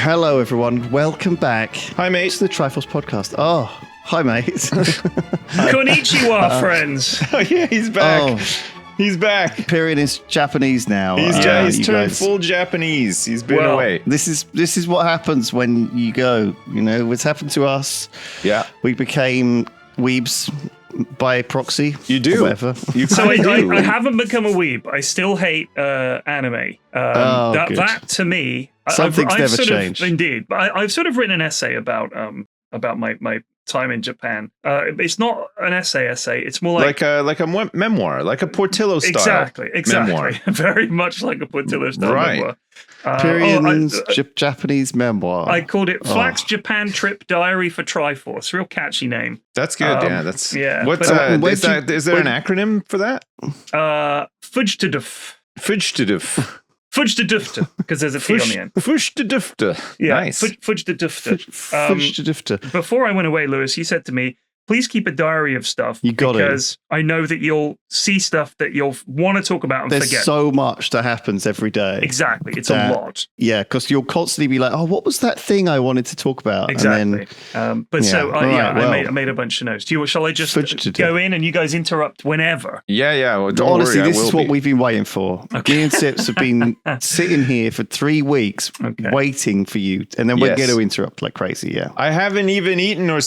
Hello, everyone. Welcome back. Hi, mate. To the Triforce podcast. Oh, hi, mate. Konnichiwa, friends. Oh, yeah, he's back. Oh, He's back. Pyrion is Japanese now. He's you turned guys. full Japanese. He's been away. This is what happens when you go. You know, what's happened to us. Yeah. We became weebs by proxy. You do. Or whatever. You So kind of do. I haven't become a weeb. I still hate anime. Good. That to me, Something's never sort changed. Of, indeed, but I've sort of written an essay about my time in Japan. It's not an essay. It's more like a memoir, like a Portillo style. Exactly. memoir. Very much like a Portillo style Right. memoir. Pyrion's Japanese memoir. I called it Flax Japan Trip Diary for Triforce. Real catchy name. That's good. That's yeah. What's but, is there an acronym for that? Fujduduf. Fujduduf. Fujdudufte, because there's a T on the end. Fujdudufte. Yeah, Nice. Fujdudufte. Fujdudufte. Before I went away, Lewis, you said to me, please keep a diary of stuff. You got it. Because I know that you'll see stuff that you'll want to talk about and There's forget. so much that happens every day. Exactly. It's that- a lot. Yeah, because you'll constantly be like, "Oh, what was that thing I wanted to talk about?" Exactly. And then, I made a bunch of notes. Shall I just Fujduduf. go in and you guys interrupt whenever? Yeah. Well, don't honestly, worry, this is what we've been waiting for. Me and Sips have been sitting here for 3 weeks waiting for you, and then we're Yes. going to interrupt like crazy. Yeah. I haven't even eaten or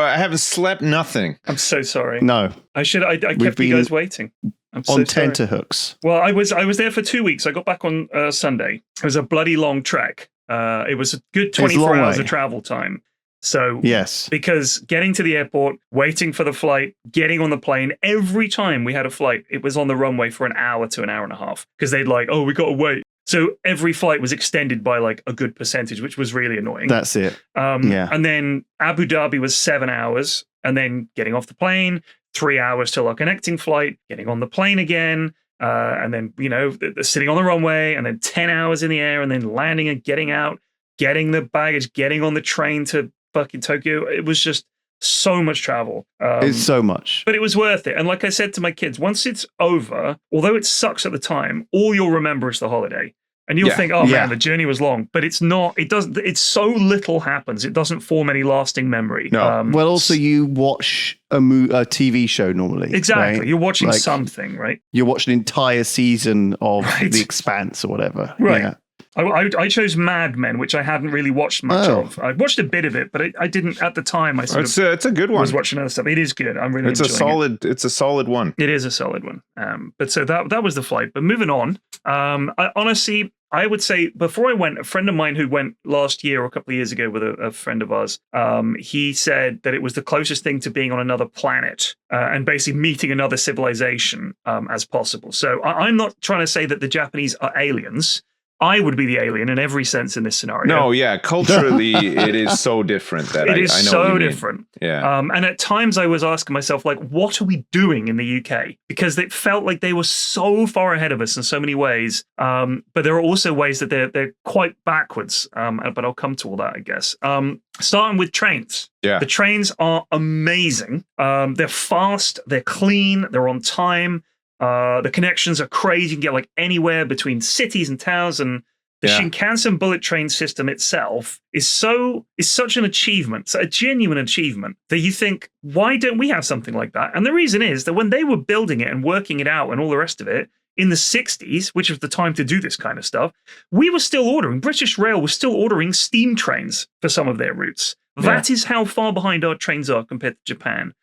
I haven't slept. Nothing. I'm so sorry. No, I kept been you guys waiting. I'm so on sorry. tenterhooks. Well, I was there for 2 weeks. I got back on Sunday. It was a bloody long trek. It was a good 24 hours of travel time. So Yes. because getting to the airport, waiting for the flight, getting on the plane, every time we had a flight, it was on the runway for an hour to an hour and a half because they'd we got to wait. So every flight was extended by like a good percentage, which was really annoying. That's it. Yeah. And then Abu Dhabi was 7 hours, and then getting off the plane, 3 hours till our connecting flight, getting on the plane again, and then, sitting on the runway, and then 10 hours in the air, and then landing and getting out, getting the baggage, getting on the train to fucking Tokyo. It was just so much travel. It's so much. But it was worth it. And like I said to my kids, once it's over, although it sucks at the time, all you'll remember is the holiday. And you'll think, oh man, the journey was long, but it's not. It doesn't. It's so little happens. It doesn't form any lasting memory. No. Well, also you watch a TV show normally. Exactly. Right? You're watching Like, something, right? You watch an entire season of Right. The Expanse or whatever. Right. Yeah. I chose Mad Men, which I hadn't really watched much Oh. of. I watched a bit of it, but I didn't at the time. It's a good one. was watching other stuff. It is good. I'm really enjoying it. It's a solid one. It is a solid one. But so that was the flight. But moving on, I would say before I went, a friend of mine who went last year or a couple of years ago with a friend of ours, he said that it was the closest thing to being on another planet and basically meeting another civilization as possible. So I'm not trying to say that the Japanese are aliens. I would be the alien in every sense in this scenario. No, yeah, culturally it is so different that It is I know so what you mean. different. Yeah. And at times I was asking myself, like, what are we doing in the UK? Because it felt like they were so far ahead of us in so many ways. But there are also ways that they're quite backwards. But I'll come to all that, I guess. Starting with trains. Yeah. The trains are amazing. They're fast, they're clean, they're on time. The connections are crazy. You can get like anywhere between cities and towns, and the Shinkansen bullet train system itself is such an achievement, a genuine achievement that you think, why don't we have something like that? And the reason is that when they were building it and working it out and all the rest of it in the 60s, which was the time to do this kind of stuff, we were still British Rail was still ordering steam trains for some of their routes. That is how far behind our trains are compared to Japan.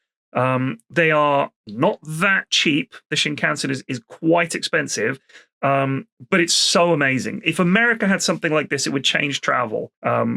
They are not that cheap. The Shinkansen is quite expensive, but it's so amazing. If America had something like this, it would change travel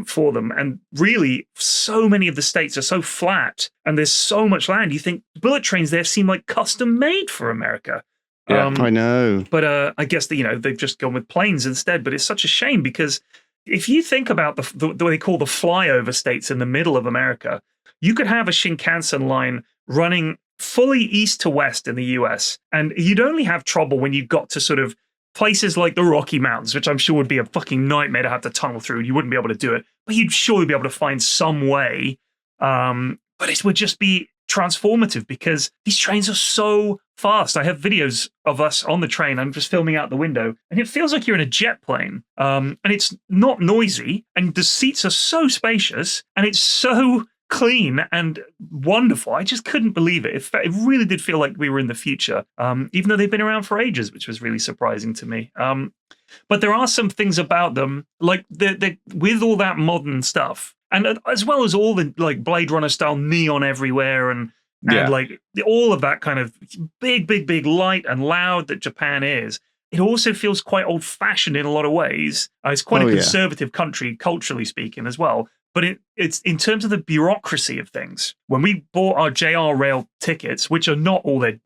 for them. And really, so many of the states are so flat and there's so much land. You think bullet trains there seem like custom made for America. Yeah, I know. But I guess that, they've just gone with planes instead. But it's such a shame because if you think about the what they call the flyover states in the middle of America, you could have a Shinkansen line running fully east to west in the US, and you'd only have trouble when you got to sort of places like the Rocky Mountains, which I'm sure would be a fucking nightmare to have to tunnel through. You wouldn't be able to do it, but you'd surely be able to find some way. But it would just be transformative because these trains are so fast. I have videos of us on the train. I'm just filming out the window, and it feels like you're in a jet plane. And it's not noisy, and the seats are so spacious, and it's so clean and wonderful. I just couldn't believe it. It really did feel like we were in the future, even though they've been around for ages, which was really surprising to me. But there are some things about them, like with all that modern stuff, and as well as all the like Blade Runner style neon everywhere, and like all of that kind of big light and loud that Japan is. It also feels quite old fashioned in a lot of ways. It's quite a conservative country, culturally speaking, as well. But it's in terms of the bureaucracy of things. When we bought our JR Rail tickets, which are not all they're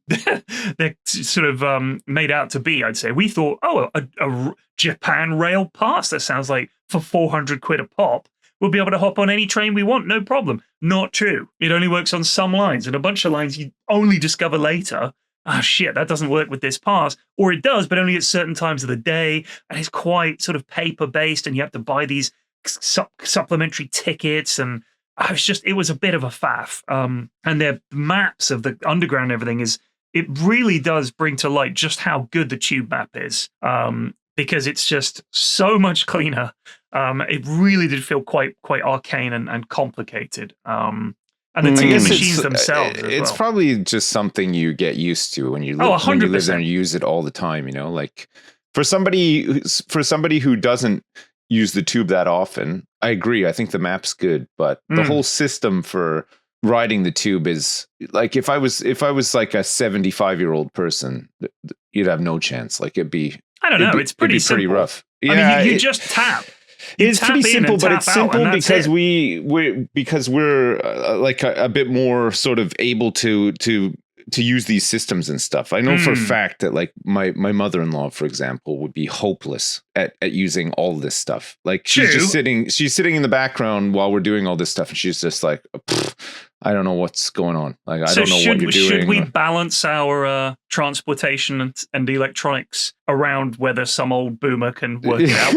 sort of made out to be, I'd say, we thought, a Japan Rail pass, that sounds like for 400 quid a pop, we'll be able to hop on any train we want, no problem. Not true. It only works on some lines, and a bunch of lines you only discover later. Oh, shit, that doesn't work with this pass. Or it does, but only at certain times of the day. And it's quite sort of paper-based, and you have to buy these supplementary tickets, and it was a bit of a faff. And their maps of the underground and everything it really does bring to light just how good the tube map is, because it's just so much cleaner. It really did feel quite arcane and complicated. And the ticket machines themselves. It's probably just something you get used to when you live, when you live there and use it all the time. You know, like for somebody who doesn't use the tube that often, I agree. I think the map's good, but the whole system for riding the tube is like, if I was like a 75-year-old person, you'd have no chance. Like I don't know. It's pretty simple. Rough. Yeah, I mean, you just tap. It's pretty simple, but it's simple because we're like a bit more sort of able to use these systems and stuff. I know for a fact that like my mother-in-law, for example, would be hopeless at using all this stuff. Like she's sitting in the background while we're doing all this stuff, and she's just like, I don't know what's going on. Like, I don't know what you're doing. Should we balance our transportation and electronics around whether some old boomer can work it out?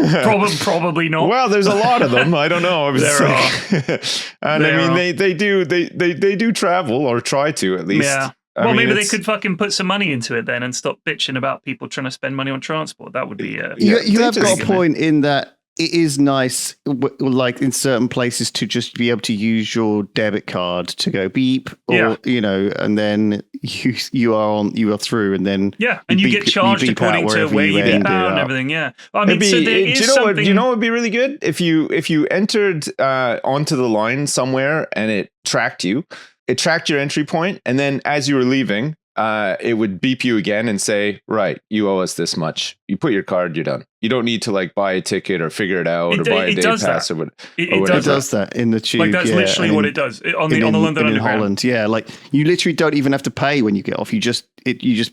Probably not. Well, there's a lot of them. I don't know. They do travel, or try to at least. Yeah. Well, maybe they could fucking put some money into it then and stop bitching about people trying to spend money on transport. That would be... you have got a point in that it is nice, like in certain places, to just be able to use your debit card to go beep, or and then you are through, and then and you get charged according to where you beep out and everything. Yeah, I mean, so there is something. Do you know what would be really good if you entered onto the line somewhere and it tracked you. It tracked your entry point, and then as you were leaving, it would beep you again and say, right, you owe us this much. You put your card, you're done. You don't need to like buy a ticket or figure it out or buy a day pass or whatever. It does that in the tube. Like that's literally what it does on the London Underground. In Holland, yeah. Like you literally don't even have to pay when you get off. You just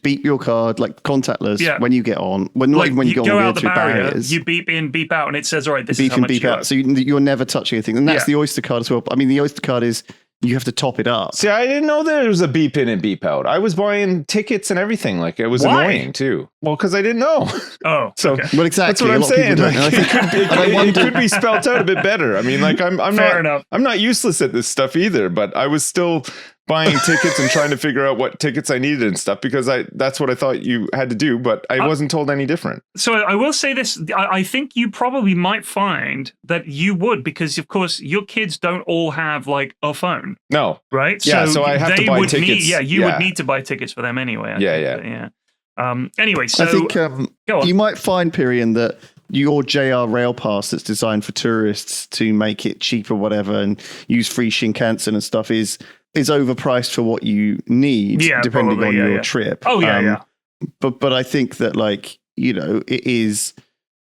beep your card, like contactless, when you get on. When you go on the barriers, you beep in, beep out, and it says, all right, this is how much you owe. So you're never touching anything. And that's the Oyster card as well. I mean, the Oyster card is... You have to top it up. See, I didn't know there was a beep in and beep out. I was buying tickets and everything. Like, it was annoying too. Well, because I didn't know. Oh, so well, exactly. That's what I'm saying. Like, it could be spelled out a bit better. I mean, like, I'm not useless at this stuff either. But I was still buying tickets and trying to figure out what tickets I needed and stuff, because that's what I thought you had to do, but I wasn't told any different. So I will say this, I think you probably might find that you would, because of course your kids don't all have like a phone. No. Right? Yeah, so I have to buy tickets. You would need to buy tickets for them anyway. Anyway, so I think you might find, Pyrion, that your JR Rail Pass that's designed for tourists to make it cheap or whatever and use free Shinkansen and stuff is overpriced for what you need, depending on your trip. Oh, yeah. But I think that, like, it is...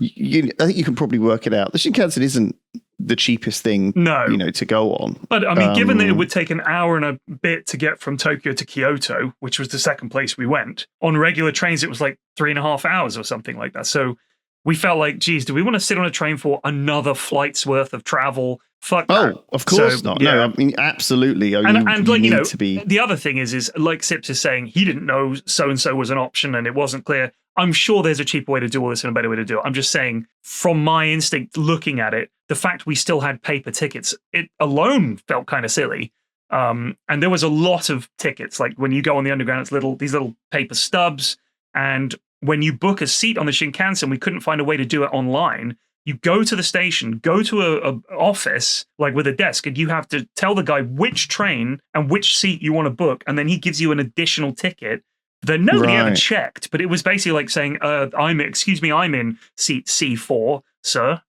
I think you can probably work it out. The Shinkansen isn't the cheapest thing, to go on. But, I mean, given that it would take an hour and a bit to get from Tokyo to Kyoto, which was the second place we went, on regular trains it was like 3.5 hours or something like that. So we felt like, geez, do we want to sit on a train for another flight's worth of travel? Fuck that. Oh, of course not. Yeah. No, I mean, absolutely. You need to be... The other thing is like Sips is saying, he didn't know so-and-so was an option and it wasn't clear. I'm sure there's a cheaper way to do all this and a better way to do it. I'm just saying, from my instinct looking at it, the fact we still had paper tickets, it alone felt kind of silly. And there was a lot of tickets. Like when you go on the underground, it's these little paper stubs. And when you book a seat on the Shinkansen, we couldn't find a way to do it online. You go to the station, go to a office, like with a desk, and you have to tell the guy which train and which seat you want to book. And then he gives you an additional ticket that nobody ever checked. But it was basically like saying, I'm in seat C4, sir.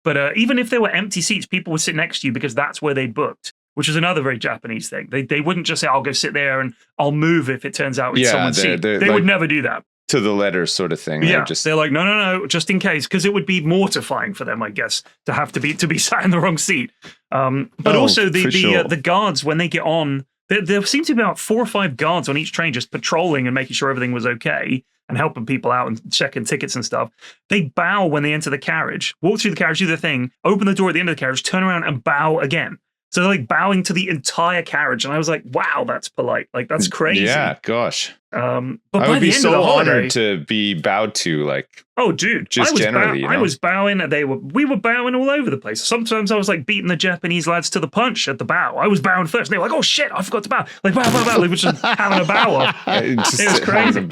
But even if there were empty seats, people would sit next to you because that's where they booked, which is another very Japanese thing. They wouldn't just say, I'll go sit there and I'll move if it turns out it's someone's seat. They like, would never do that. To the letter sort of thing. Yeah, they're like, no, just in case, because it would be mortifying for them, I guess, to have to be sat in the wrong seat. But also the guards, when they get on, there seems to be about 4 or 5 guards on each train just patrolling and making sure everything was okay and helping people out and checking tickets and stuff. They bow when they enter the carriage, walk through the carriage, do their thing, open the door at the end of the carriage, turn around and bow again. So they're like bowing to the entire carriage. And I was like, wow, that's polite. Like, that's crazy. Yeah, gosh. But I would be so honored to be bowed to, like, oh, dude, just generally. I was bowing. We were bowing all over the place. Sometimes I was like beating the Japanese lads to the punch at the bow. I was bowing first. And they were like, oh shit, I forgot to bow. Like, bow. They were just having a bow off. It was crazy.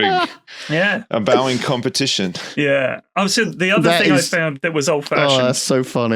A bowing competition. Yeah. So the other thing I found that was old fashioned. Oh, that's so funny.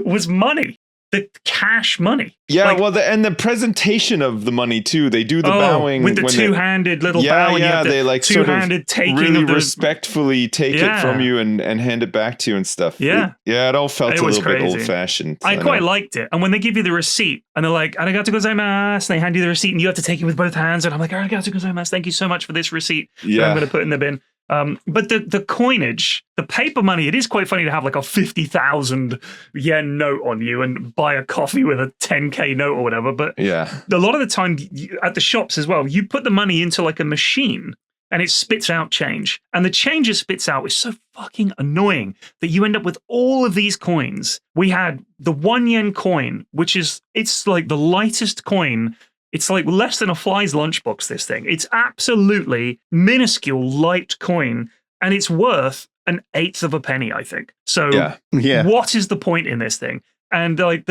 was money. The cash money. Yeah, like, and the presentation of the money too. They do the bowing with the two-handed little bow. Yeah, they like two-handed taking really of the, respectfully take it from you and hand it back to you and stuff. Yeah, it all felt a little bit old-fashioned. I quite liked it. And when they give you the receipt and they're like, "Arigato gozaimasu," and they hand you the receipt and you have to take it with both hands, and I'm like, "Arigato gozaimasu, thank you so much for this receipt." Yeah, I'm going to put in the bin. But the coinage, the paper money, it is quite funny to have like a 50,000 yen note on you and buy a coffee with a 10K note or whatever. But a lot of the time at the shops as well, you put the money into like a machine and it spits out change. And the change it spits out is so fucking annoying that you end up with all of these coins. We had the 1 yen coin, it's like the lightest coin. It's like less than a fly's lunchbox, this thing. It's absolutely minuscule, light coin, and it's worth 1/8 of a penny, I think. So what is the point in this thing? And like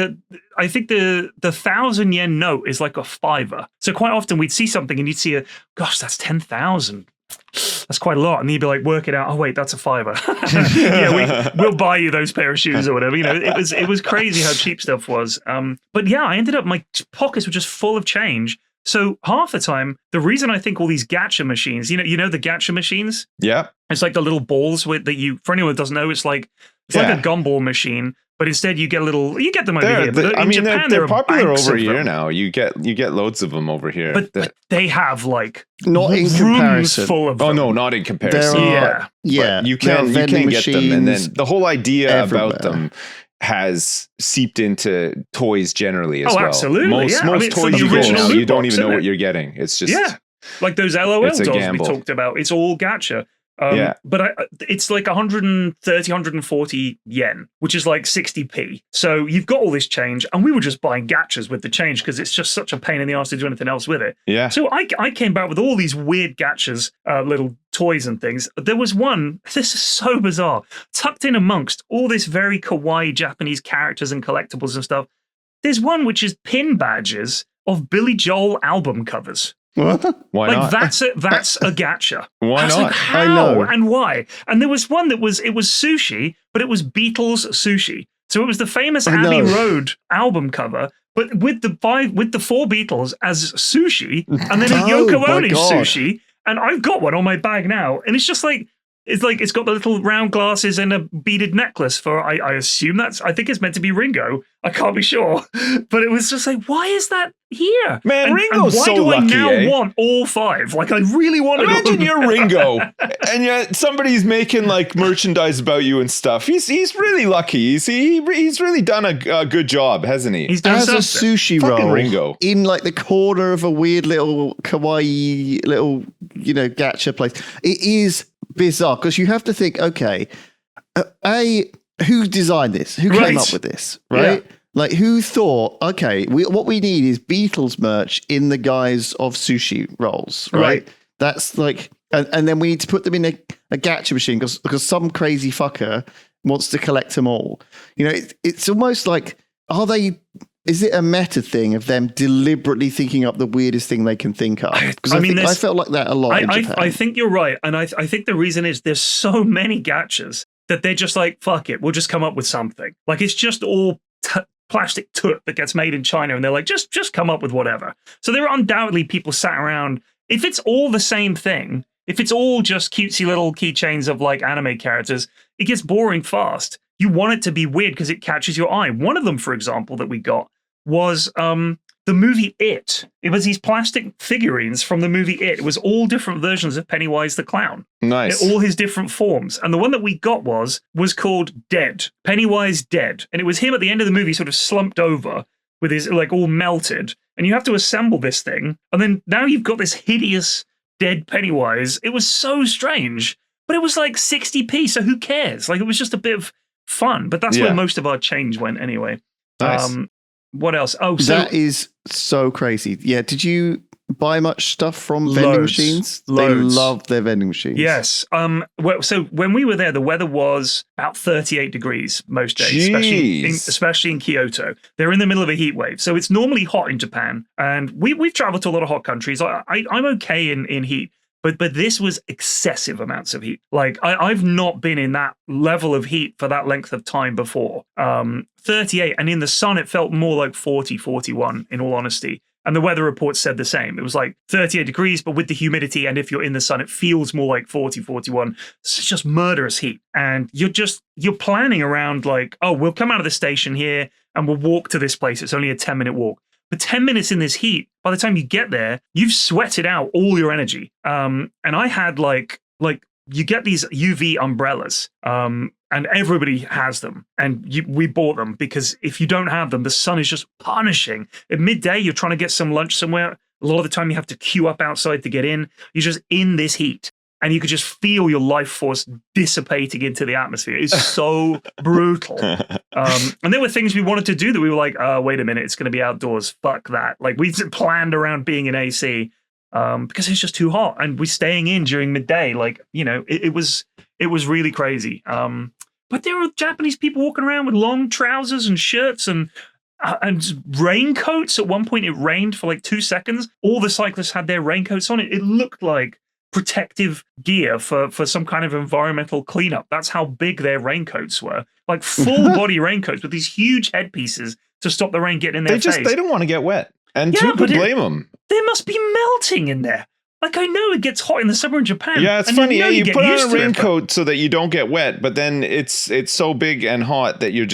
I think the 1,000 yen note is like a $5. So quite often we'd see something and you'd see gosh, that's 10,000. That's quite a lot. And you'd be like, work it out. Oh, wait, that's a $5. We'll buy you those pair of shoes or whatever. You know, it was crazy how cheap stuff was. But yeah, I ended up, my pockets were just full of change. So half the time, the reason I think all these gacha machines, you know the gacha machines? Yeah. It's like the little balls that you, for anyone that doesn't know, it's like a gumball machine. But instead, you get them over here. But in Japan, they're popular over here now. You get loads of them over here. But they have like not in comparison. Full of them. Oh no, not in comparison. Yeah. You can get them, and then the whole idea about them has seeped into toys generally as well. Absolutely. Most toys you get now, you don't even know what you're getting. It's just like those LOL dolls we talked about. It's all gacha. But it's like 130, 140 yen, which is like 60p. So you've got all this change, and we were just buying gachas with the change because it's just such a pain in the arse to do anything else with it. Yeah. So I came back with all these weird gachas, little toys and things. There was one, this is so bizarre, tucked in amongst all this very kawaii Japanese characters and collectibles and stuff. There's one which is pin badges of Billy Joel album covers. What? Why not? That's a gacha. Why not? Like, how? I know. And why? And there was one it was sushi, but it was Beatles sushi. So it was the famous Abbey Road album cover, but with the 4 Beatles as sushi, and then a Yoko Ono sushi. And I've got one on my bag now, and it's just like it's got the little round glasses and a beaded necklace for I assume I think it's meant to be Ringo. I can't be sure, but it was just like, why is that here? Man, Ringo's so lucky. Why do I now want all 5? Like, I really want to. Imagine you're Ringo, and yet somebody's making like merchandise about you and stuff. He's really lucky. He's really done a good job, hasn't he? He's done as a sushi roll Ringo in like the corner of a weird little kawaii little gacha place. It is bizarre because you have to think, okay, who designed this? Who came up with this? Right? Yeah. Like, who thought, okay, what we need is Beatles merch in the guise of sushi rolls, right? That's like, and then we need to put them in a gacha machine because some crazy fucker wants to collect them all. It's almost like, are they is it a meta thing of them deliberately thinking up the weirdest thing they can think up? Because I felt like that a lot in Japan. I think you're right. And I think the reason is there's so many gachas that they're just like, fuck it, we'll just come up with something. Like, it's just all plastic toot that gets made in China, and they're like, just come up with whatever. So there are undoubtedly people sat around. If it's all the same thing, if it's all just cutesy little keychains of like anime characters, it gets boring fast. You want it to be weird because it catches your eye. One of them, for example, that we got was the movie It. It was these plastic figurines from the movie It. It was all different versions of Pennywise the Clown. Nice. All his different forms. And the one that we got was called Dead. Pennywise Dead. And it was him at the end of the movie sort of slumped over with his like all melted. And you have to assemble this thing. And then now you've got this hideous dead Pennywise. It was so strange. But it was like 60p, so who cares? Like, it was just a bit of fun. But that's where most of our change went anyway. Nice. What else? Oh, so that is so crazy. Yeah. Did you buy much stuff from vending machines? They love their vending machines. Yes. So when we were there, the weather was about 38 degrees most days, especially in Kyoto. They're in the middle of a heat wave, so it's normally hot in Japan. And we've traveled to a lot of hot countries. I'm okay in heat. But this was excessive amounts of heat. Like, I've not been in that level of heat for that length of time before. 38, and in the sun, it felt more like 40, 41, in all honesty. And the weather report said the same. It was like 38 degrees, but with the humidity, and if you're in the sun, it feels more like 40, 41. It's just murderous heat. And you're planning around like, oh, we'll come out of the station here, and we'll walk to this place. It's only a 10-minute walk. But 10 minutes in this heat, by the time you get there, you've sweated out all your energy. And I had like you get these UV umbrellas, and everybody has them. And we bought them because if you don't have them, the sun is just punishing. At midday, you're trying to get some lunch somewhere. A lot of the time, you have to queue up outside to get in. You're just in this heat. And you could just feel your life force dissipating into the atmosphere. It's so brutal. And there were things we wanted to do that we were like, wait a minute, it's going to be outdoors. Fuck that. Like, we planned around being in AC because it's just too hot. And we're staying in during midday. Like, you know, it was really crazy. But there were Japanese people walking around with long trousers and shirts and raincoats. At one point, it rained for like 2 seconds. All the cyclists had their raincoats on. It looked like protective gear for some kind of environmental cleanup. That's how big their raincoats were. Like full body raincoats with these huge headpieces to stop the rain getting in their face. They don't want to get wet. And who could blame them? They must be melting in there. Like, I know it gets hot in the summer in Japan. Yeah, it's funny. You put on a raincoat so that you don't get wet, but then it's so big and hot that you're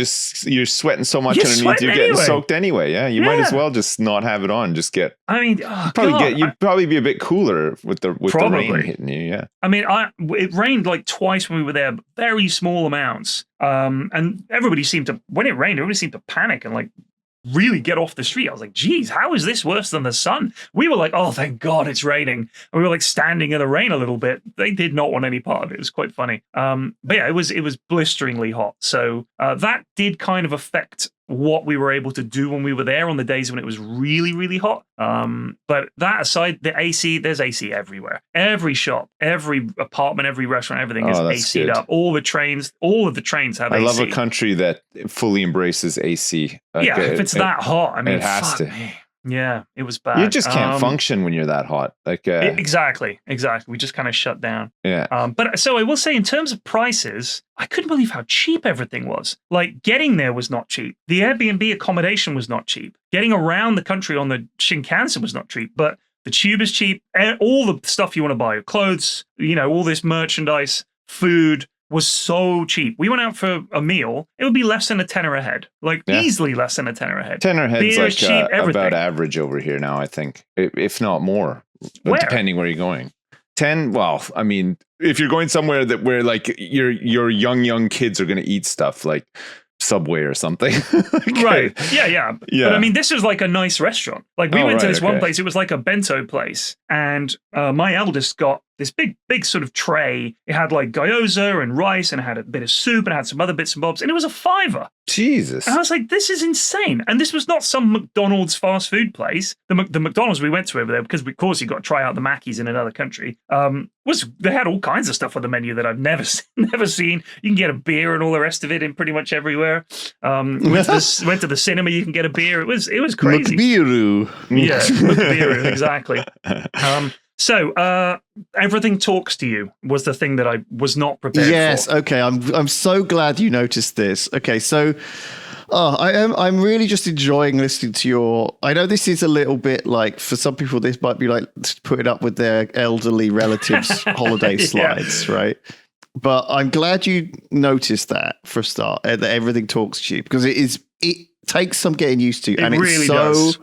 sweating so much underneath, you're getting soaked anyway. Yeah, you might as well just not have it on. Just get. I mean, you'd probably be a bit cooler with the rain hitting you. Yeah. I mean, it rained like twice when we were there, but very small amounts. And when it rained, everybody seemed to panic and like really get off the street. I was like, geez, how is this worse than the sun? We were like, oh, thank God it's raining. And we were like standing in the rain a little bit. They did not want any part of it. It was quite funny. But yeah, it was blisteringly hot. So that did kind of affect what we were able to do when we were there on the days when it was really, really hot. But that aside, the AC, there's AC everywhere. Every shop, every apartment, every restaurant, everything is AC'd up. All of the trains have AC. I love a country that fully embraces AC. If it's that hot, I mean, it has to. Yeah, it was bad. You just can't function when you're that hot. Like exactly. We just kind of shut down. Yeah. But so I will say, in terms of prices, I couldn't believe how cheap everything was. Like, getting there was not cheap. The Airbnb accommodation was not cheap. Getting around the country on the Shinkansen was not cheap. But the tube is cheap. All the stuff you want to buy, clothes, all this merchandise, food, was so cheap. We went out for a meal. It would be less than a tenner a head. Like, easily less than a tenner a head. Tenner a head's like cheap, about average over here now, I think. If not more. Depending where you're going. 10, well, I mean, if you're going somewhere where like your young kids are going to eat stuff like Subway or something. Right. Yeah. But I mean, this was like a nice restaurant. Like, we went to this one place. It was like a bento place. And my eldest got this big sort of tray. It had like gyoza and rice, and it had a bit of soup, and it had some other bits and bobs, and it was $5. Jesus. And I was like, this is insane. And this was not some McDonald's fast food place. The McDonald's we went to over there, because of course you got to try out the Mackies in another country, they had all kinds of stuff on the menu that I've never seen. You can get a beer and all the rest of it in pretty much everywhere. Went to the cinema, you can get a beer. It was crazy. McBeeru. Yeah, McBeeru, exactly. So everything talks to you was the thing that I was not prepared for. Yes, okay. I'm so glad you noticed this. Okay, so I'm really just enjoying listening to your. I know this is a little bit like, for some people this might be like putting up with their elderly relatives' holiday slides, right? But I'm glad you noticed that for a start, that everything talks to you, because it takes some getting used to, and really it's so does.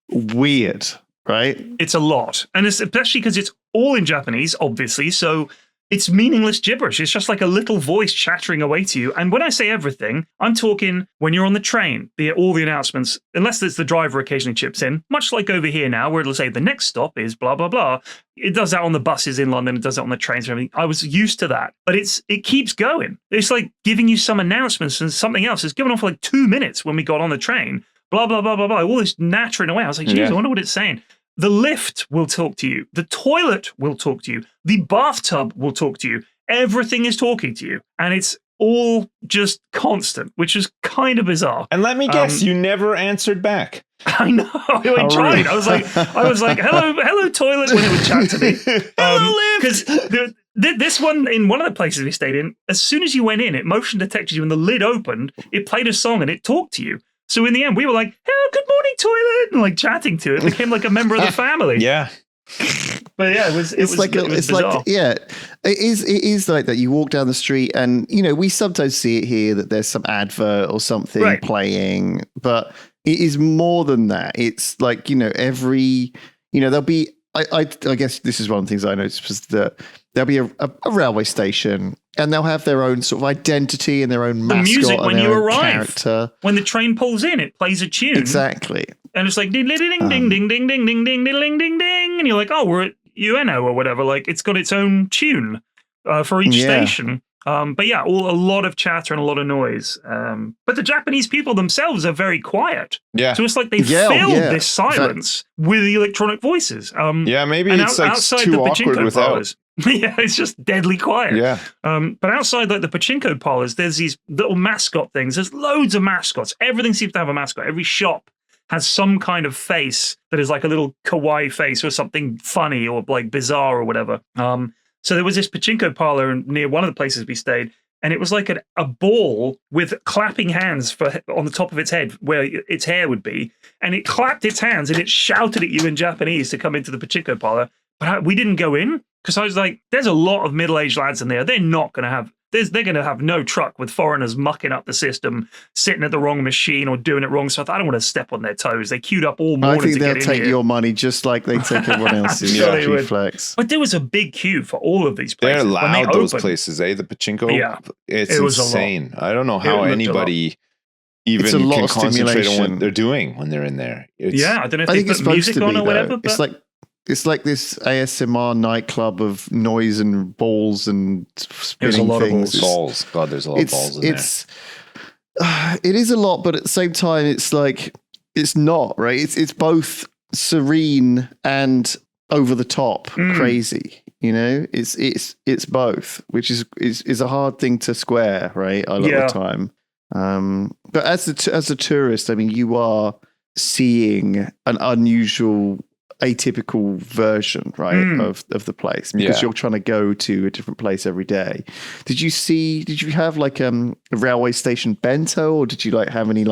Weird. Right? It's a lot. And it's especially because it's all in Japanese, obviously. So it's meaningless gibberish. It's just like a little voice chattering away to you. And when I say everything, I'm talking when you're on the train, all the announcements, unless it's the driver occasionally chips in, much like over here now, where it'll say the next stop is blah, blah, blah. It does that on the buses in London. It does it on the trains and everything. I was used to that. But it keeps going. It's like giving you some announcements and something else. It's given on for like 2 minutes when we got on the train. Blah, blah, blah, blah, blah. All this nattering away. I was like, geez, I wonder what it's saying. The lift will talk to you. The toilet will talk to you. The bathtub will talk to you. Everything is talking to you. And it's all just constant, which is kind of bizarre. And let me guess, you never answered back. I know. I tried. I was like, hello, toilet, when it would chat to me. Because this one, in one of the places we stayed in, as soon as you went in, it motion detected you and the lid opened, it played a song and it talked to you. So in the end, we were like, "Oh, good morning, toilet," and like chatting to it. It became like a member of the family. Yeah. But yeah, it was bizarre. It is like that. You walk down the street, and we sometimes see it here that there's some advert or something playing, but it is more than that. It's like there'll be. I guess this is one of the things I noticed, was that there'll be a railway station, and they'll have their own sort of identity and their own mascot, the music when you arrive, character. When the train pulls in, it plays a tune. Exactly. And it's like ding ding ding ding ding ding ding ding ding ding ding ding, and you're like, oh, we're at UNO or whatever. Like, it's got its own tune for each station. But yeah, a lot of chatter and a lot of noise. But the Japanese people themselves are very quiet. Yeah. So it's like they filled this silence with the electronic voices. Maybe it's like too awkward without. Yeah, it's just deadly quiet. Yeah. But outside like the pachinko parlors, there's these little mascot things. There's loads of mascots. Everything seems to have a mascot. Every shop has some kind of face that is like a little kawaii face or something funny or like bizarre or whatever. So there was this pachinko parlor near one of the places we stayed, and it was like a ball with clapping hands on the top of its head where its hair would be, and it clapped its hands and it shouted at you in Japanese to come into the pachinko parlor. But we didn't go in because I was like, there's a lot of middle-aged lads in there. They're not going to have... They're going to have no truck with foreigners mucking up the system, sitting at the wrong machine or doing it wrong. So I don't want to step on their toes. They queued up all morning to get in here. I think they'll take your money just like they take everyone else's. Sure Flax. But there was a big queue for all of these places. They're loud, those places, eh? The pachinko. Yeah. It's insane. I don't know how anybody even can concentrate on what they're doing when they're in there. I don't know if they put music on or whatever. It's like this ASMR nightclub of noise and balls and spinning things. Balls. God, there's a lot of balls in there. It is a lot, but at the same time, it's like, it's not, right? It's both serene and over the top crazy. It's both, which is a hard thing to square, right? A lot of the time. But as a tourist, I mean, you are seeing an unusual, atypical version, right, of the place, because you're trying to go to a different place every day. Did you have like a railway station bento, or did you like have any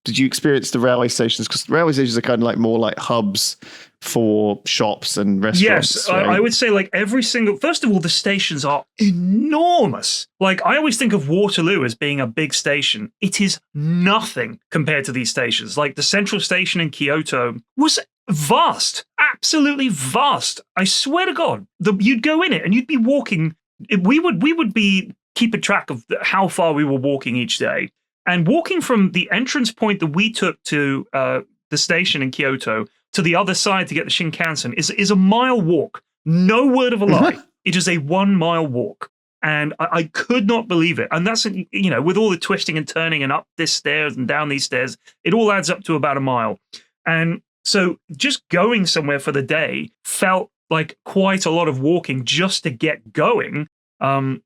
did you experience the railway stations? Because railway stations are kind of like more like hubs for shops and restaurants. Yes, right? I would say like every single... First of all, the stations are enormous. Like, I always think of Waterloo as being a big station. It is nothing compared to these stations. Like, the central station in Kyoto was vast, absolutely vast. I swear to God, you'd go in it and you'd be walking. We would be keeping track of how far we were walking each day. And walking from the entrance point that we took to the station in Kyoto to the other side to get the Shinkansen is a mile walk No word of a lie. It is a 1 mile walk. And I could not believe it. And that's, with all the twisting and turning and up this stairs and down these stairs, it all adds up to about a mile. And so just going somewhere for the day felt like quite a lot of walking just to get going. And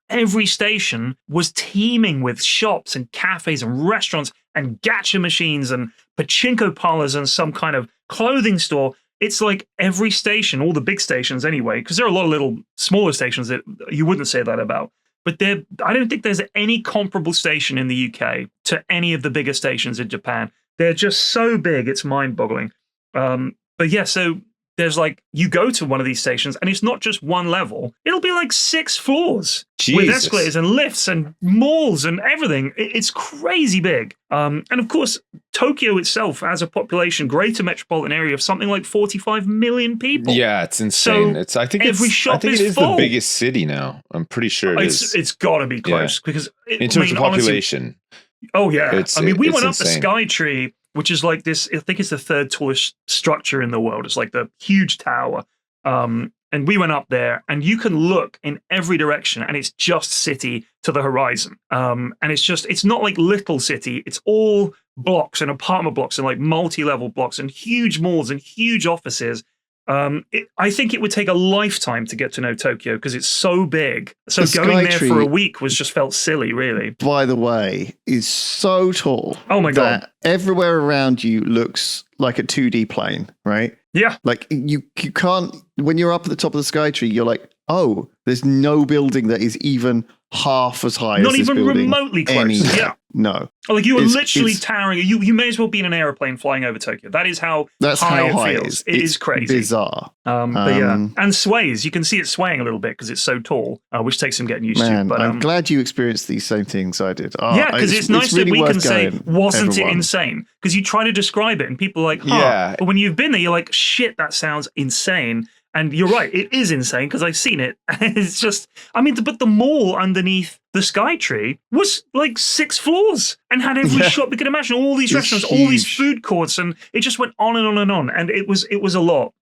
every station was teeming with shops and cafes and restaurants and gacha machines and pachinko parlors and some kind of clothing store. It's like every station, all the big stations anyway, because there are a lot of little smaller stations that you wouldn't say that about. But I don't think there's any comparable station in the UK to any of the bigger stations in Japan. They're just so big, it's mind-boggling. But yeah, so there's like, you go to one of these stations and it's not just one level. It'll be like 6 floors with escalators and lifts and malls and everything. It's crazy big. And of course, Tokyo itself has a population, greater metropolitan area of something like 45 million people. Yeah, it's insane. So I think every shop it is full. The biggest city now. I'm pretty sure it is. It's got to be close because in terms of population. Honestly, we went up insane. the Skytree, which is like this. I think it's the 3rd tallest structure in the world. It's like the huge tower. And we went up there, and you can look in every direction, and it's just city to the horizon. And it's not like little city. It's all blocks and apartment blocks and like multi-level blocks and huge malls and huge offices. I think it would take a lifetime to get to know Tokyo because it's so big. So going there for a week just felt silly, really. By the way, is so tall. Oh my God. Everywhere around you looks like a 2D plane, right? Yeah. Like you can't, when you're up at the top of the Skytree, you're like, oh, there's no building that is even half as high as this building. Not even remotely close. Anywhere. Yeah. No. Like you are literally towering. You may as well be in an airplane flying over Tokyo. That is how high it feels. It is crazy. Bizarre. But yeah. And sways. You can see it swaying a little bit because it's so tall, which takes some getting used to. But I'm glad you experienced these same things I did. Yeah, because it's nice that we can say, wasn't it insane? Because you try to describe it and people are like, huh. Yeah. But when you've been there, you're like, shit, that sounds insane. And you're right, it is insane because I've seen it. It's just, but the mall underneath the Skytree was like 6 floors and had every shop you could imagine, all these restaurants, all these food courts, and it just went on and on and on. And it was a lot.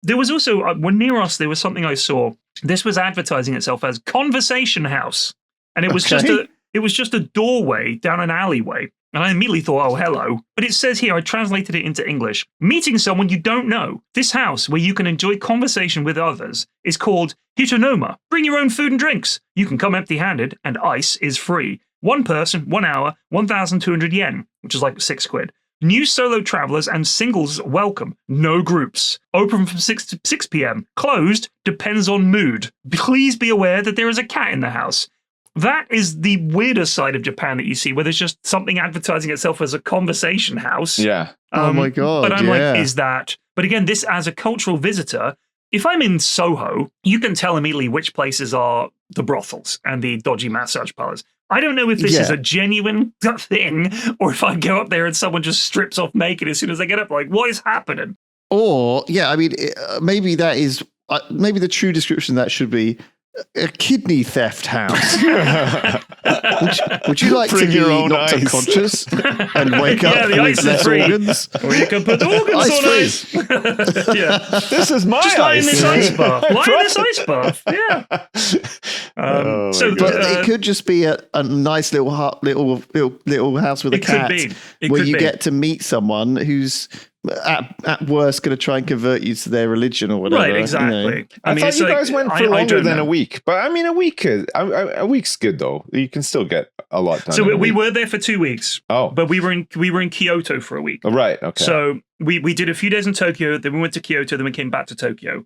There was also, near us, there was something I saw. This was advertising itself as Conversation House. And it was just a doorway down an alleyway. And I immediately thought, oh, hello. But it says here, I translated it into English, meeting someone you don't know. This house, where you can enjoy conversation with others, is called Hitonoma. Bring your own food and drinks. You can come empty-handed, and ice is free. 1 person, 1 hour, 1,200 yen, which is like 6 quid. New solo travelers and singles welcome. No groups. Open from 6 to 6 p.m. Closed, depends on mood. Please be aware that there is a cat in the house. That is the weirdest side of Japan that you see, where there's just something advertising itself as a conversation house. Yeah. Oh my God. But I'm like, is that? But again, this as a cultural visitor, if I'm in Soho, you can tell immediately which places are the brothels and the dodgy massage parlors. I don't know if this is a genuine thing or if I go up there and someone just strips off naked as soon as they get up. Like, what is happening? Or, maybe that is, maybe the true description of that should be a kidney theft house. would you like to be knocked unconscious and wake up with less organs? Or you can put organs on ice. Yeah. This is my just lie in this ice bath. Lie in this ice bath. Yeah. But it could just be a nice little house with a cat where you get to meet someone who's at worst going to try and convert you to their religion or whatever. Right, exactly. I thought you guys went for longer than a week, but a week's good though. You can still get a lot done. So we were there for 2 weeks. Oh, but we were in Kyoto for a week. Oh, right. Okay. So we did a few days in Tokyo, then we went to Kyoto, then we came back to Tokyo.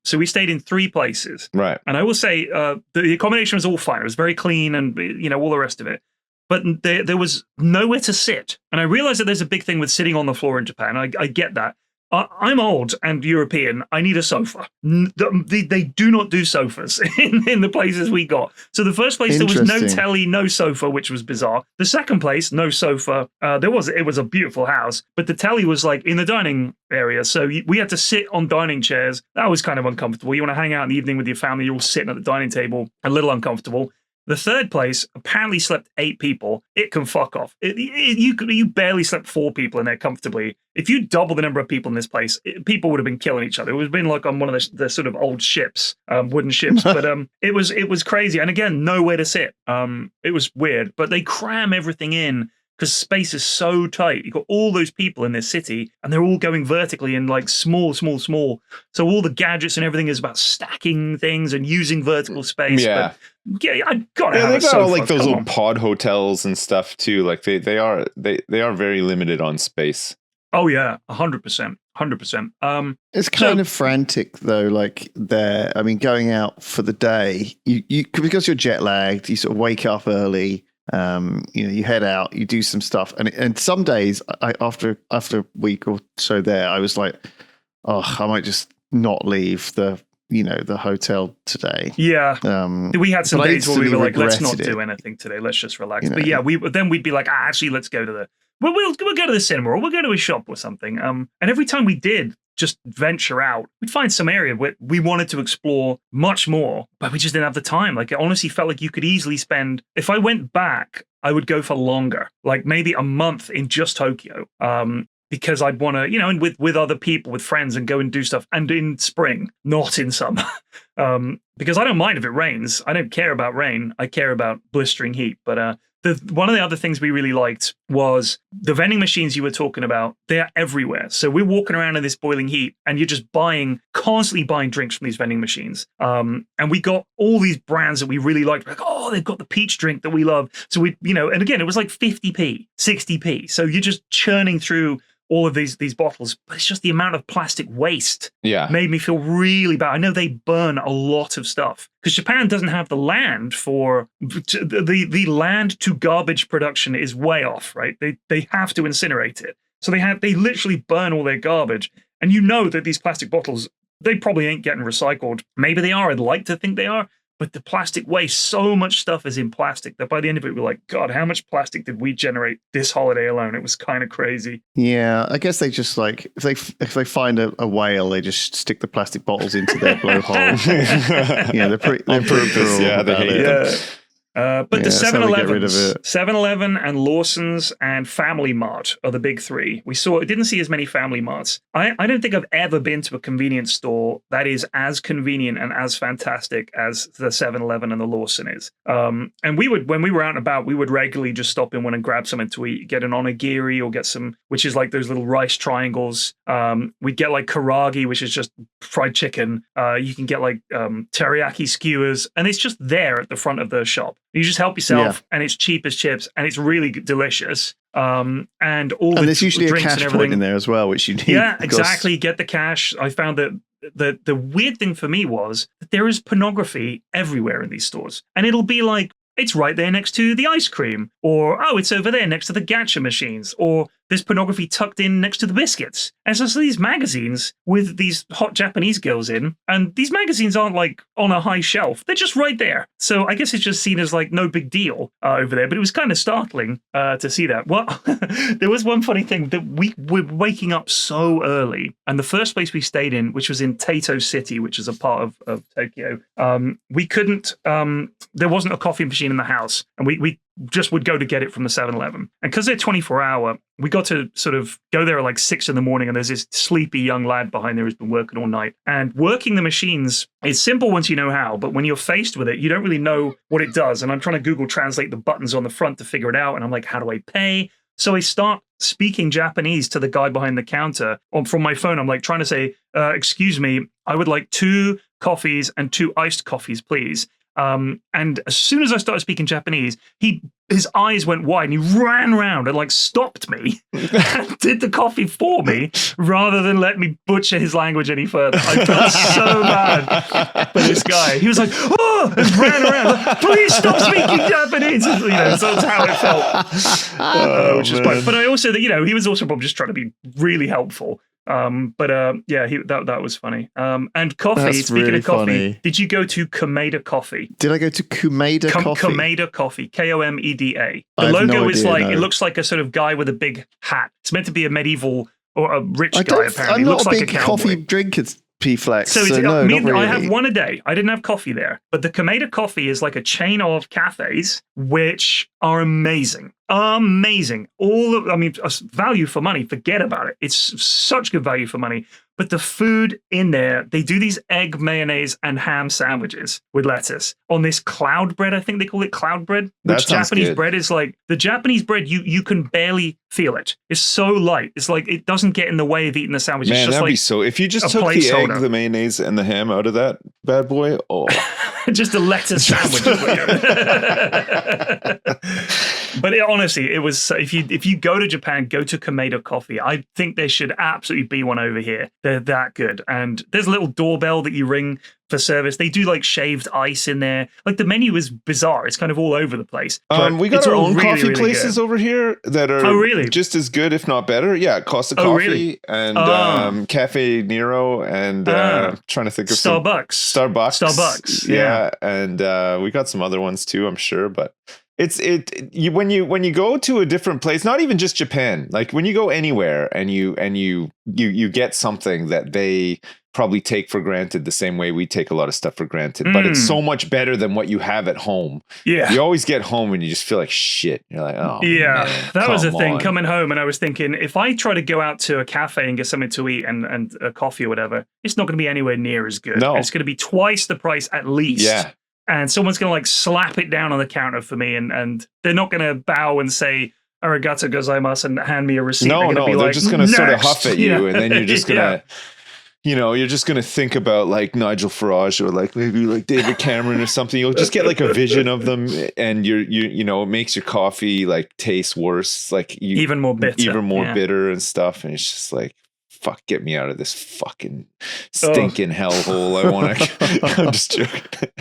So we stayed in 3 places. Right. And I will say the accommodation was all fine. It was very clean and all the rest of it. But there was nowhere to sit. And I realized that there's a big thing with sitting on the floor in Japan. I get that. I'm old and European. I need a sofa. They do not do sofas in the places we got. So the first place, there was no telly, no sofa, which was bizarre. The second place, no sofa. It was a beautiful house, but the telly was like in the dining area. So we had to sit on dining chairs. That was kind of uncomfortable. You want to hang out in the evening with your family, you're all sitting at the dining table, a little uncomfortable. The third place apparently slept 8 people. It can fuck off. You barely slept 4 people in there comfortably. If you double the number of people in this place, people would have been killing each other. It would have been like on one of the sort of old ships, wooden ships. But it was crazy. And again, nowhere to sit. It was weird. But they cram everything in because space is so tight. You've got all those people in this city, and they're all going vertically in like small. So all the gadgets and everything is about stacking things and using vertical space. Yeah. But yeah, I gotta have they've it got so all, like fun. those Come little on. pod hotels and stuff too. Like they are very limited on space. Oh yeah, 100%. 100%. It's kind of frantic though. Like I mean, going out for the day, you because you're jet lagged, you sort of wake up early. You head out, you do some stuff, and some days, after a week or so there, I was like, oh, I might just not leave the hotel today. Yeah. We had some days where we were like, let's not do it. anything today. Let's just relax. But yeah, we'd be like, actually, let's go to we'll go to the cinema, or we'll go to a shop or something. And every time we did just venture out, we'd find some area where we wanted to explore much more, but we just didn't have the time. Like, it honestly felt like you could easily spend, if I went back, I would go for longer, like maybe a month in just Tokyo. Because I'd want to, and with other people, with friends, and go and do stuff. And in spring, not in summer. Because I don't mind if it rains. I don't care about rain. I care about blistering heat. But one of the other things we really liked was the vending machines you were talking about. They're everywhere. So we're walking around in this boiling heat, and you're just constantly buying drinks from these vending machines. And we got all these brands that we really liked. We're like, oh, they've got the peach drink that we love. So and again, it was like 50p, 60p. So you're just churning through all of these bottles, but it's just the amount of plastic waste made me feel really bad. I know they burn a lot of stuff because Japan doesn't have the land for the land to garbage production is way off, right? They have to incinerate it. So they literally burn all their garbage. And that these plastic bottles, they probably ain't getting recycled. Maybe they are. I'd like to think they are. But the plastic waste, so much stuff is in plastic that by the end of it, we're like, God, how much plastic did we generate this holiday alone? It was kind of crazy. Yeah, I guess they just like, if they find a whale, they just stick the plastic bottles into their blowhole. They're pretty cruel. Yeah, they hate them. But the that's how we get rid of 7-Elevens, it. 7-Eleven and Lawson's and Family Mart are the big three. Didn't see as many Family Marts. I don't think I've ever been to a convenience store that is as convenient and as fantastic as the 7-Eleven and the Lawson is. And when we were out and about, we would regularly just stop in one and grab something to eat, get an onigiri or get some, which is like those little rice triangles. We'd get like karagi, which is just fried chicken. You can get like teriyaki skewers, and it's just there at the front of the shop. You just help yourself, and it's cheap as chips, and it's really delicious. And there's usually a drinks cash and point in there as well, which you need. Yeah, exactly. Get the cash. I found that the weird thing for me was that there is pornography everywhere in these stores, and it'll be like, it's right there next to the ice cream, or it's over there next to the gacha machines, or there's pornography tucked in next to the biscuits. And so these magazines with these hot Japanese girls in, and these magazines aren't like on a high shelf. They're just right there. So I guess it's just seen as like no big deal over there, but it was kind of startling to see that. Well, there was one funny thing that we were waking up so early, and the first place we stayed in, which was in Taito City, which is a part of Tokyo, we couldn't, there wasn't a coffee machine in the house, and we just would go to get it from the 7-Eleven. And because they're 24-hour, we got to sort of go there at like 6 a.m, and there's this sleepy young lad behind there who's been working all night. And working the machines is simple once you know how, but when you're faced with it, you don't really know what it does. And I'm trying to Google translate the buttons on the front to figure it out. And I'm like, how do I pay? So I start speaking Japanese to the guy behind the counter from my phone. I'm like trying to say, excuse me, I would like 2 coffees and 2 iced coffees, please. And as soon as I started speaking Japanese, his eyes went wide and he ran around and like stopped me and did the coffee for me rather than let me butcher his language any further. I felt so bad for this guy. He was like, oh, and ran around, like, please stop speaking Japanese. So that's how it felt. Which is fine. But I also, he was also probably just trying to be really helpful. That was funny. And coffee. That's speaking really of coffee, funny. did you go to Komeda Coffee? Did I go to Komeda Coffee? Komeda Coffee, Komeda. The I have logo no is idea, like no. it looks like a sort of guy with a big hat. It's meant to be a medieval or a rich guy. Apparently, I'm it not looks a like big a cowboy. coffee drinker, Flax. So no, not really. I have one a day. I didn't have coffee there, but the Kameda Coffee is like a chain of cafes which are amazing. Amazing. Value for money. Forget about it. It's such good value for money. But the food in there, they do these egg, mayonnaise, and ham sandwiches with lettuce on this cloud bread. I think they call it cloud bread. Which Japanese bread is like the Japanese bread. You can barely feel it. It's so light. It's like it doesn't get in the way of eating the sandwich. Man, it's just that'd like be so. If you just took the egg, the mayonnaise, and the ham out of that bad boy, just a lettuce sandwich. But honestly, it was. If you go to Japan, go to Kameda Coffee. I think there should absolutely be one over here. They're that good. And there's a little doorbell that you ring for service. They do like shaved ice in there. Like the menu is bizarre. It's kind of all over the place. We got our own coffee places over here that are just as good, if not better. Yeah, Costa Coffee and Cafe Nero and trying to think of Starbucks. Yeah, and we got some other ones too, I'm sure, but when you go to a different place, not even just Japan, like when you go anywhere and you get something that they probably take for granted the same way we take a lot of stuff for granted, but it's so much better than what you have at home. Yeah, you always get home and you just feel like shit. You're like, oh yeah, man, that was the thing. Coming home and I was thinking, if I try to go out to a cafe and get something to eat and a coffee or whatever, it's not going to be anywhere near as good. No, it's going to be twice the price at least. Yeah. And someone's going to like slap it down on the counter for me, and they're not going to bow and say arigato gozaimasu and hand me a receipt. No, they're just going to sort of huff at you, and then you're just going to, you're just going to think about like Nigel Farage or like maybe like David Cameron or something. You'll just get like a vision of them, and it makes your coffee like taste worse, like even more bitter and stuff, and it's just like, fuck, get me out of this fucking stinking hellhole. I want to. I'm just joking.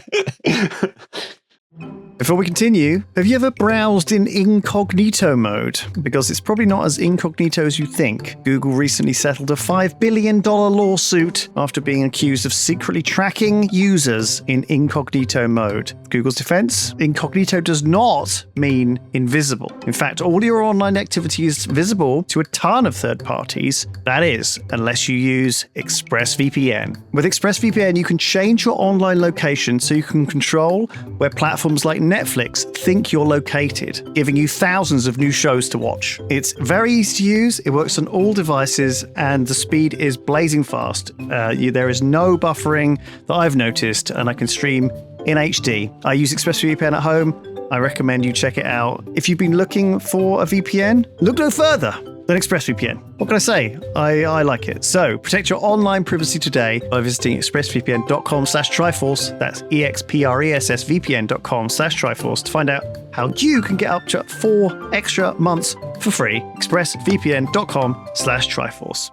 Before we continue, have you ever browsed in incognito mode? Because it's probably not as incognito as you think. Google recently settled a $5 billion lawsuit after being accused of secretly tracking users in incognito mode. Google's defense? Incognito does not mean invisible. In fact, all your online activity is visible to a ton of third parties. That is, unless you use ExpressVPN. With ExpressVPN, you can change your online location so you can control where platforms like Netflix think you're located, giving you thousands of new shows to watch. It's very easy to use, it works on all devices, and the speed is blazing fast. There is no buffering that I've noticed, and I can stream in HD. I use ExpressVPN at home. I recommend you check it out. If you've been looking for a VPN, look no further than ExpressVPN. What can I say? I like it. So protect your online privacy today by visiting expressvpn.com/Triforce. That's expressvpn.com/Triforce to find out how you can get up to 4 extra months for free. expressvpn.com/Triforce.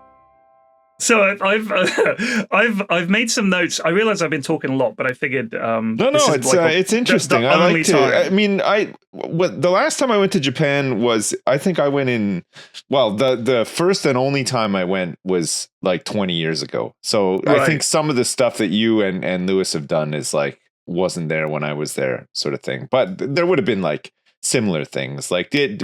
So I've made some notes. I realize I've been talking a lot, but I figured it's interesting. I like to. I mean, the last time I went to Japan was, I think I went in. Well, the first and only time I went was like 20 years ago. So right. I think some of the stuff that you and Lewis have done is like wasn't there when I was there, sort of thing. But there would have been like similar things. Like did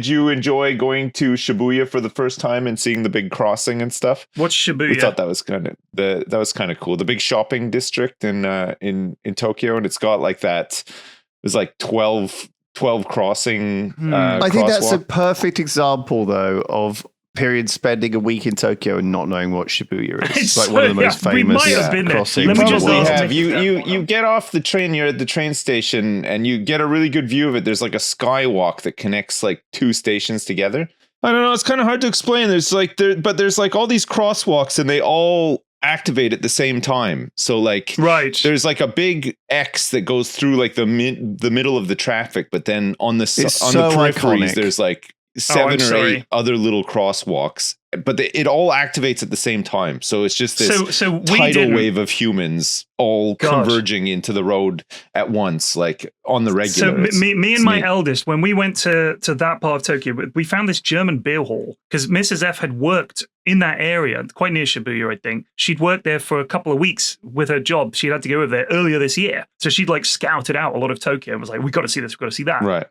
you enjoy going to Shibuya for the first time and seeing the big crossing and stuff? What's Shibuya? We thought that was kind of cool. The big shopping district in Tokyo, and it's got like that. There's like 12 crossing. I think that's a perfect example though of Pyrion spending a week in Tokyo and not knowing what Shibuya is. It's like one of the most famous. We might have been there. Let me just have. You get off the train, you're at the train station, and you get a really good view of it. There's like a skywalk that connects like 2 stations together. I don't know. It's kind of hard to explain. There's like there's like all these crosswalks, and they all activate at the same time. So like there's like a big X that goes through like the middle of the traffic, but then on the peripheries iconic. There's like 7 or 8 other little crosswalks, but it all activates at the same time. So it's just this tidal wave of humans all converging into the road at once, like on the regular. So me and my eldest, when we went to that part of Tokyo, we found this German beer hall because Mrs. F had worked in that area, quite near Shibuya, I think. She'd worked there for a couple of weeks with her job. She'd had to go over there earlier this year. So she'd like scouted out a lot of Tokyo and was like, we got to see this, we got to see that. Right.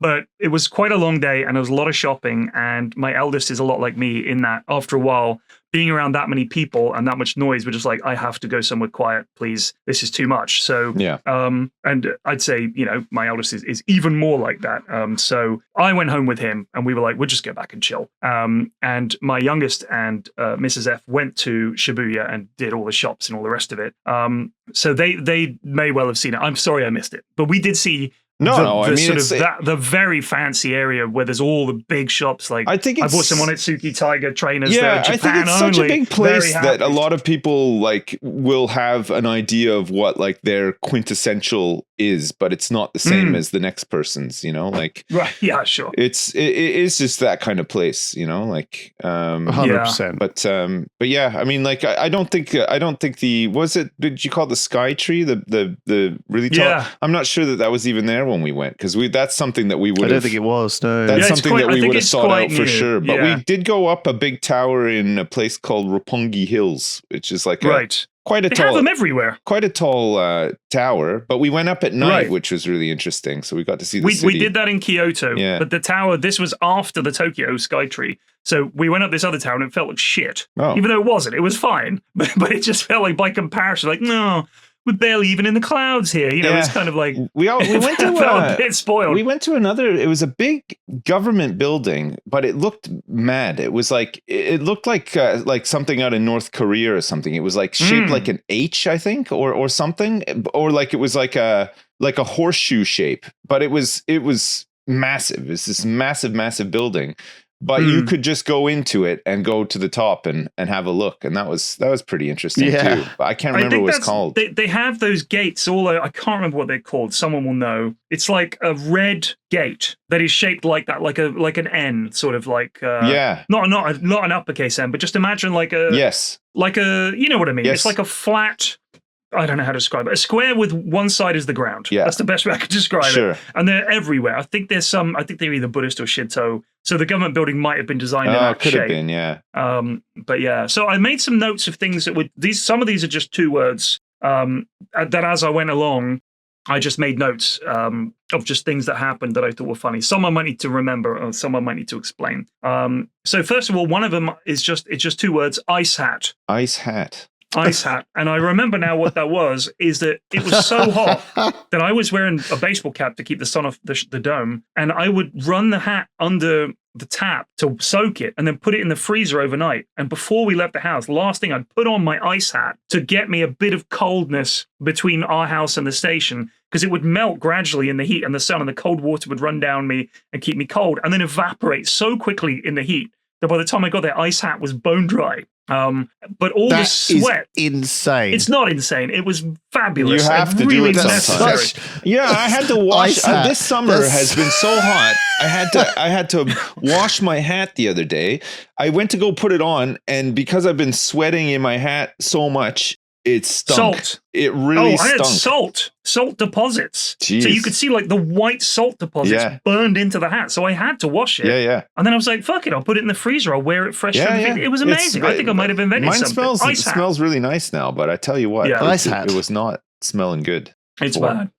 But it was quite a long day and there was a lot of shopping. And my eldest is a lot like me in that after a while, being around that many people and that much noise, we're just like, I have to go somewhere quiet, please. This is too much. So, and I'd say, my eldest is even more like that. So I went home with him and we were like, we'll just go back and chill. And my youngest and Mrs. F went to Shibuya and did all the shops and all the rest of it. So they may well have seen it. I'm sorry I missed it, but we did see the very fancy area where there's all the big shops. Like I bought some Onitsuki Tiger trainers. Yeah, I think it's such a big place that a lot of people like will have an idea of what like their quintessential is, but it's not the same as the next person's. Like right? Yeah, sure. It is just that kind of place. Like 100%. But yeah, I mean, like I don't think did you call it the Sky Tree, the really tall? Yeah. I'm not sure that was even there when we went, because that's something that we would. I don't think it was. No, that's something that we would have sought out for sure. But we did go up a big tower in a place called Roppongi Hills, which is like quite a tall. They have them everywhere. Quite a tall tower, but we went up at night, which was really interesting. So we got to see the city. We did that in Kyoto, but the tower. This was after the Tokyo Skytree. So we went up this other tower and it felt like shit. Oh. Even though it wasn't. It was fine, but it just felt like by comparison, like no. We're barely even in the clouds here. It's kind of like we went to a bit spoiled. We went to another. It was a big government building, but it looked mad. It was like it looked like something out in North Korea or something. It was like shaped like an H, I think, or something, or like it was like a horseshoe shape. But it was massive. It's this massive building. But you could just go into it and go to the top and have a look, and that was pretty interesting too. But I can't remember what it's called. They have those gates. I can't remember what they're called. Someone will know. It's like a red gate that is shaped like that, like an N, sort of like not an uppercase N, but just imagine like a you know what I mean. Yes. It's like a flat. I don't know how to describe it. A square with one side is the ground. Yeah. That's the best way I can describe it. And they're everywhere. I think they're either Buddhist or Shinto. So the government building might have been designed in that shape. Could have been, yeah. But yeah. So I made some notes of things that some of these are just 2 words that as I went along, I just made notes of just things that happened that I thought were funny. Some I might need to remember, or some I might need to explain. So first of all, one of them is just 2 words: ice hat. Ice hat. Ice hat. And I remember now what that was, is that it was so hot that I was wearing a baseball cap to keep the sun off the dome, and I would run the hat under the tap to soak it and then put it in the freezer overnight. And before we left the house, last thing, I'd put on my ice hat to get me a bit of coldness between our house and the station, because it would melt gradually in the heat and the sun, and the cold water would run down me and keep me cold, and then evaporate so quickly in the heat that by the time I got there, ice hat was bone dry. But all the sweat is insane. It's not insane. It was fabulous. You have to really do it necessary. Yeah, I had to wash. This summer has been so hot. I had to wash my hat the other day. I went to go put it on, and because I've been sweating in my hat so much, it stunk. Salt. It really stunk. I had salt deposits. Jeez. So you could see like the white salt deposits burned into the hat. So I had to wash it. Yeah. And then I was like, fuck it, I'll put it in the freezer. I'll wear it fresh. It was amazing. I think I might have invented something. Mine smells really nice now, but I tell you what, it was not smelling good. It's bad.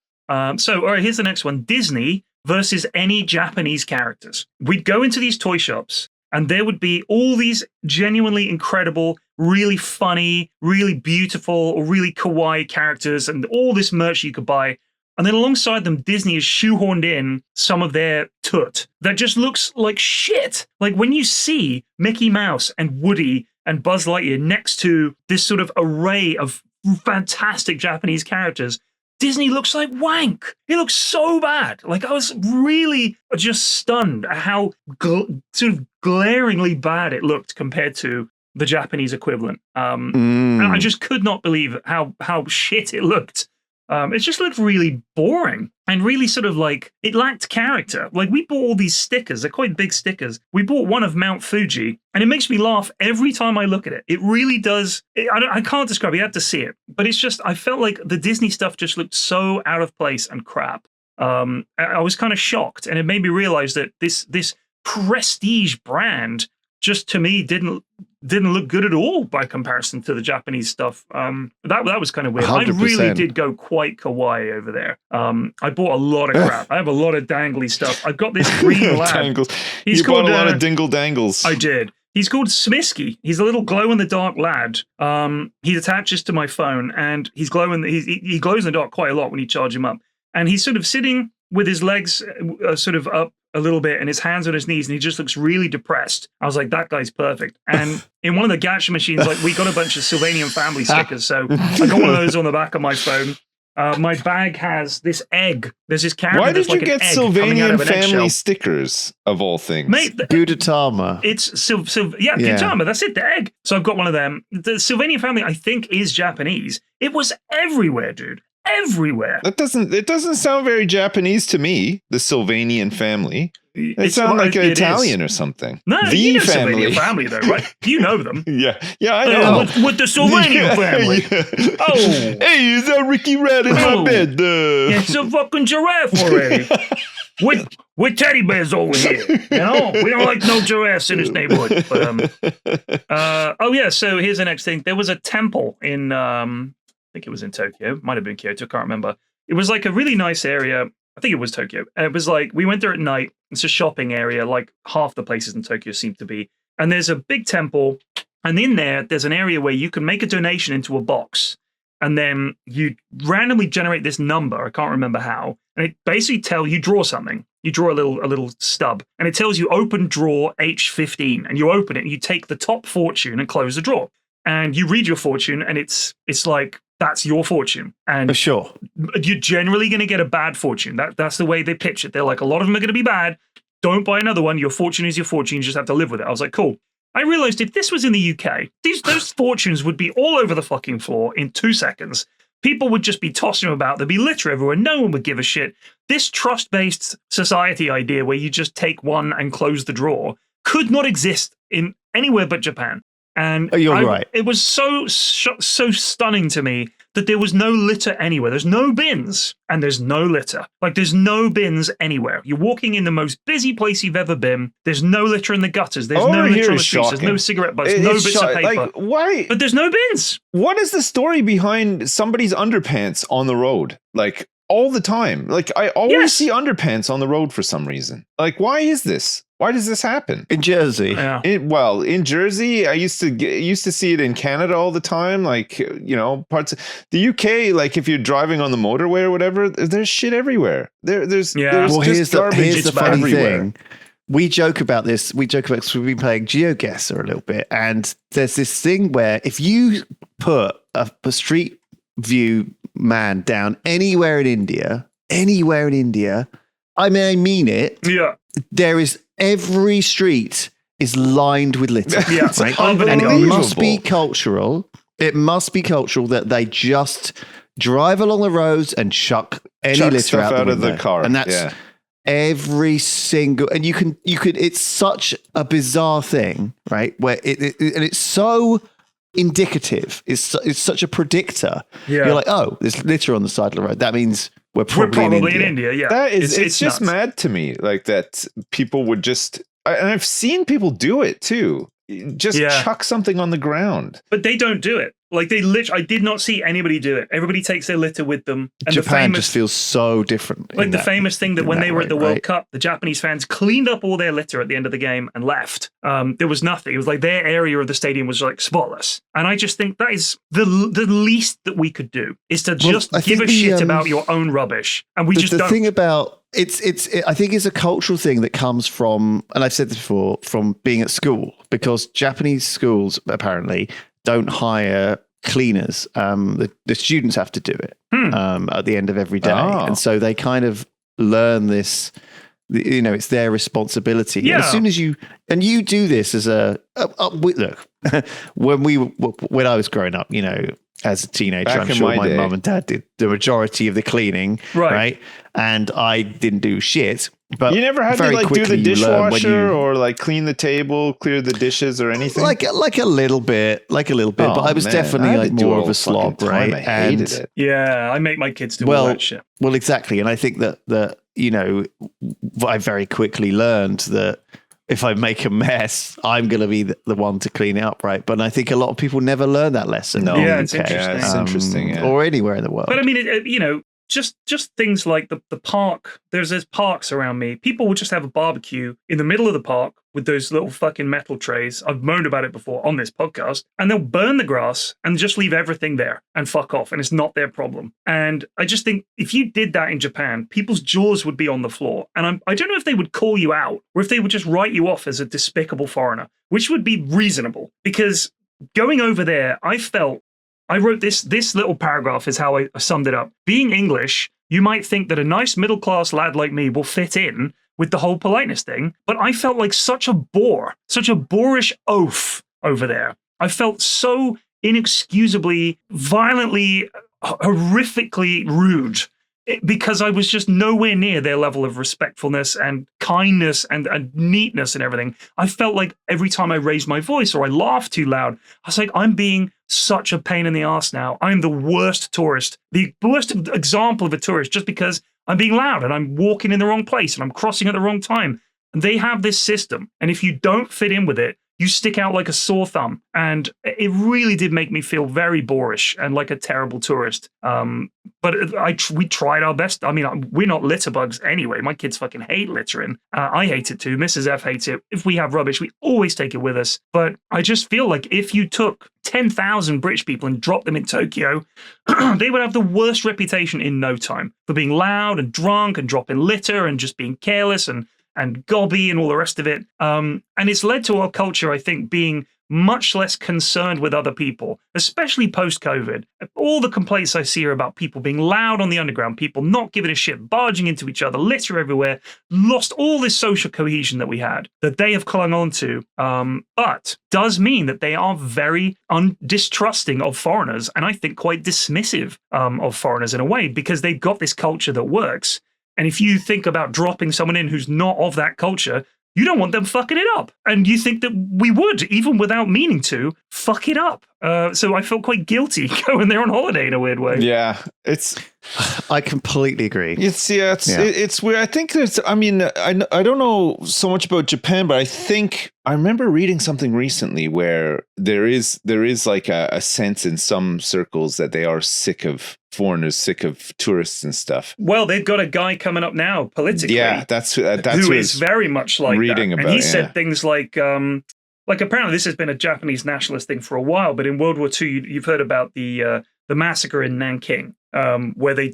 So, all right, here's the next one. Disney versus any Japanese characters. We'd go into these toy shops, and there would be all these genuinely incredible, really funny, really beautiful, or really kawaii characters, and all this merch you could buy. And then alongside them, Disney has shoehorned in some of their tut that just looks like shit. Like when you see Mickey Mouse and Woody and Buzz Lightyear next to this sort of array of fantastic Japanese characters, Disney looks like wank. It looks so bad. Like I was really just stunned at how sort of glaringly bad it looked compared to the Japanese equivalent. And I just could not believe how shit it looked. It just looked really boring and really sort of like it lacked character. Like we bought all these stickers. They're quite big stickers. We bought one of Mount Fuji, and it makes me laugh every time I look at it. It really does. I can't describe it. You have to see it. But it's just, I felt like the Disney stuff just looked so out of place and crap. I was kind of shocked, and it made me realize that this prestige brand just to me didn't look good at all by comparison to the Japanese stuff. That was kind of weird. 100%. I really did go quite kawaii over there. I bought a lot of crap. I have a lot of dangly stuff. I've got this green lab. Dangles. You bought a lot of dingle dangles. I did. He's called Smisky. He's a little glow-in-the-dark lad. He attaches to my phone, and he glows in the dark quite a lot when you charge him up. And he's sort of sitting with his legs sort of up a little bit and his hands on his knees, and he just looks really depressed. I was like, that guy's perfect. And in one of the gacha machines, like we got a bunch of Sylvanian family stickers, so I got one of those on the back of my phone. My bag has this egg. There's this character. Why did you get Sylvanian family eggshell. stickers of all things? Mate, Gudetama. It's Gudetama. That's it. The egg. So I've got one of them. The Sylvanian family, I think, is Japanese. It was everywhere, dude. Everywhere. It doesn't sound very Japanese to me. The Sylvanian family. It sounds like Italian or something. No, you know Sylvanian family though, right? You know them. yeah, I know. With the Sylvanian family. Yeah. Oh, hey, is that Ricky Rat in my bed? It's a fucking giraffe already. with teddy bears over here. You know, we don't like no giraffes in this neighborhood. But so here's the next thing. There was a temple in I think it was in Tokyo. Might have been Kyoto. I can't remember. It was like a really nice area. I think it was Tokyo. And it was like, we went there at night. It's a shopping area, like half the places in Tokyo seem to be. And there's a big temple. And in there's an area where you can make a donation into a box. And then you randomly generate this number. I can't remember how. And it basically you draw something. You draw a little stub. And it tells you open drawer H15. And you open it and you take the top fortune and close the drawer. And you read your fortune and it's like, that's your fortune. And for sure, you're generally going to get a bad fortune. That's the way they pitch it. They're like, a lot of them are going to be bad. Don't buy another one. Your fortune is your fortune. You just have to live with it. I was like, cool. I realized if this was in the UK, those fortunes would be all over the fucking floor in 2 seconds. People would just be tossing them about. There'd be litter everywhere. No one would give a shit. This trust-based society idea where you just take one and close the drawer could not exist in anywhere but Japan. And you're right. It was so stunning to me that there was no litter anywhere. There's no bins and there's no litter. Like there's no bins anywhere. You're walking in the most busy place you've ever been. There's no litter in the gutters. There's no litter on the streets. There's no cigarette butts, no bits of paper. Like, why? But there's no bins. What is the story behind somebody's underpants on the road? Like all the time. Like I always see underpants on the road for some reason. Like why is this? Why does this happen? In Jersey. Yeah. In Jersey, I used to see it in Canada all the time. Like, parts of the UK, like if you're driving on the motorway or whatever, there's shit everywhere. There's here's the funny everywhere. thing. We joke about this. We've been playing GeoGuessr a little bit. And there's this thing where if you put a street view man down anywhere in India, I mean it. Yeah. There is every street is lined with litter. Yeah, right? and it must be cultural. It must be cultural that they just drive along the roads and chuck litter stuff out of the car. And that's every single. And you could. It's such a bizarre thing, right? Where and it's so indicative. It's such a predictor. Yeah. You're like, oh, there's litter on the side of the road. That means we're probably in India. Yeah, that is. It's just nuts. Mad to me, like that people would just. And I've seen people do it too. Just chuck something on the ground, but they don't do it. Like I did not see anybody do it. Everybody takes their litter with them. And Japan just feels so different. Like the famous thing that when they were at the World Cup, the Japanese fans cleaned up all their litter at the end of the game and left. There was nothing. It was like their area of the stadium was like spotless. And I just think that is the least that we could do is to just give a shit about your own rubbish. And we just don't. The thing about I think it's a cultural thing that comes from, and I've said this before, from being at school, because Japanese schools apparently don't hire cleaners. The students have to do it at the end of every day. And so they kind of learn this, it's their responsibility. Yeah. And as soon as you do this as look, when I was growing up, as a teenager, I'm sure my mum and dad did the majority of the cleaning, right? And I didn't do shit. But you never had to like do the dishwasher or like clean the table, clear the dishes or anything. Like a little bit. But I was definitely like more of a slob, right? I hated it. Yeah, I make my kids do all that shit. Well, exactly, and I think that I very quickly learned that if I make a mess, I'm going to be the one to clean it up, right? But I think a lot of people never learn that lesson. No, it's interesting. It's interesting, or anywhere in the world. But I mean, just things like the park. There's parks around me. People will just have a barbecue in the middle of the park with those little fucking metal trays. I've moaned about it before on this podcast. And they'll burn the grass and just leave everything there and fuck off. And it's not their problem. And I just think if you did that in Japan, people's jaws would be on the floor. And I don't know if they would call you out or if they would just write you off as a despicable foreigner, which would be reasonable. Because going over there, I wrote this little paragraph is how I summed it up. Being English, you might think that a nice middle-class lad like me will fit in with the whole politeness thing, but I felt like such a boorish oaf over there. I felt so inexcusably, violently, horrifically rude because I was just nowhere near their level of respectfulness and kindness and neatness and everything. I felt like every time I raised my voice or I laughed too loud, I was like, I'm being such a pain in the ass now. I'm the worst tourist, the worst example of a tourist just because I'm being loud and I'm walking in the wrong place and I'm crossing at the wrong time. And they have this system. And if you don't fit in with it, you stick out like a sore thumb. And it really did make me feel very boorish and like a terrible tourist. But we tried our best. I mean, we're not litter bugs anyway. My kids fucking hate littering. I hate it too. Mrs. F hates it. If we have rubbish, we always take it with us. But I just feel like if you took 10,000 British people and dropped them in Tokyo, they would have the worst reputation in no time for being loud and drunk and dropping litter and just being careless and gobby and all the rest of it. And it's led to our culture, I think, being much less concerned with other people, especially post-COVID. All the complaints I see are about people being loud on the underground, people not giving a shit, barging into each other, litter everywhere, lost all this social cohesion that we had, that they have clung on to. But does mean that they are very distrusting of foreigners, and I think quite dismissive of foreigners in a way, because they've got this culture that works. And if you think about dropping someone in who's not of that culture, you don't want them fucking it up. And you think that we would, even without meaning to, fuck it up. So I felt quite guilty going there on holiday in a weird way. Yeah, I completely agree. It's weird. I think I don't know so much about Japan, but I remember reading something recently where there is like a sense in some circles that they are sick of foreigners, sick of tourists and stuff. Well, they've got a guy coming up now politically. Yeah, that's who is very much like reading that. About, and he said things like apparently this has been a Japanese nationalist thing for a while, but in World War II, you've heard about the massacre in Nanking, where they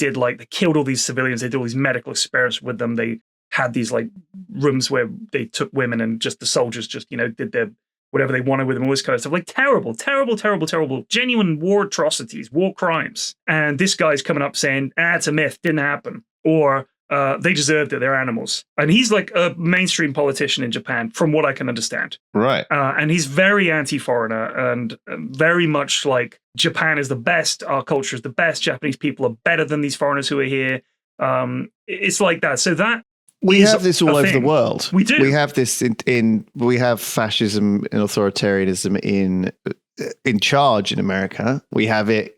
killed all these civilians. They did all these medical experiments with them. They had these like rooms where they took women and just the soldiers just, did their whatever they wanted with them, all this kind of stuff. Like terrible, genuine war atrocities, war crimes. And this guy's coming up saying, it's a myth, didn't happen. Or they deserved it, they're animals. And he's like a mainstream politician in Japan, from what I can understand. Right. And he's very anti-foreigner and very much like Japan is the best, our culture is the best, Japanese people are better than these foreigners who are here. It's like that. So that we have this all over the world. We do. We have this we have fascism and authoritarianism in charge in America. We have it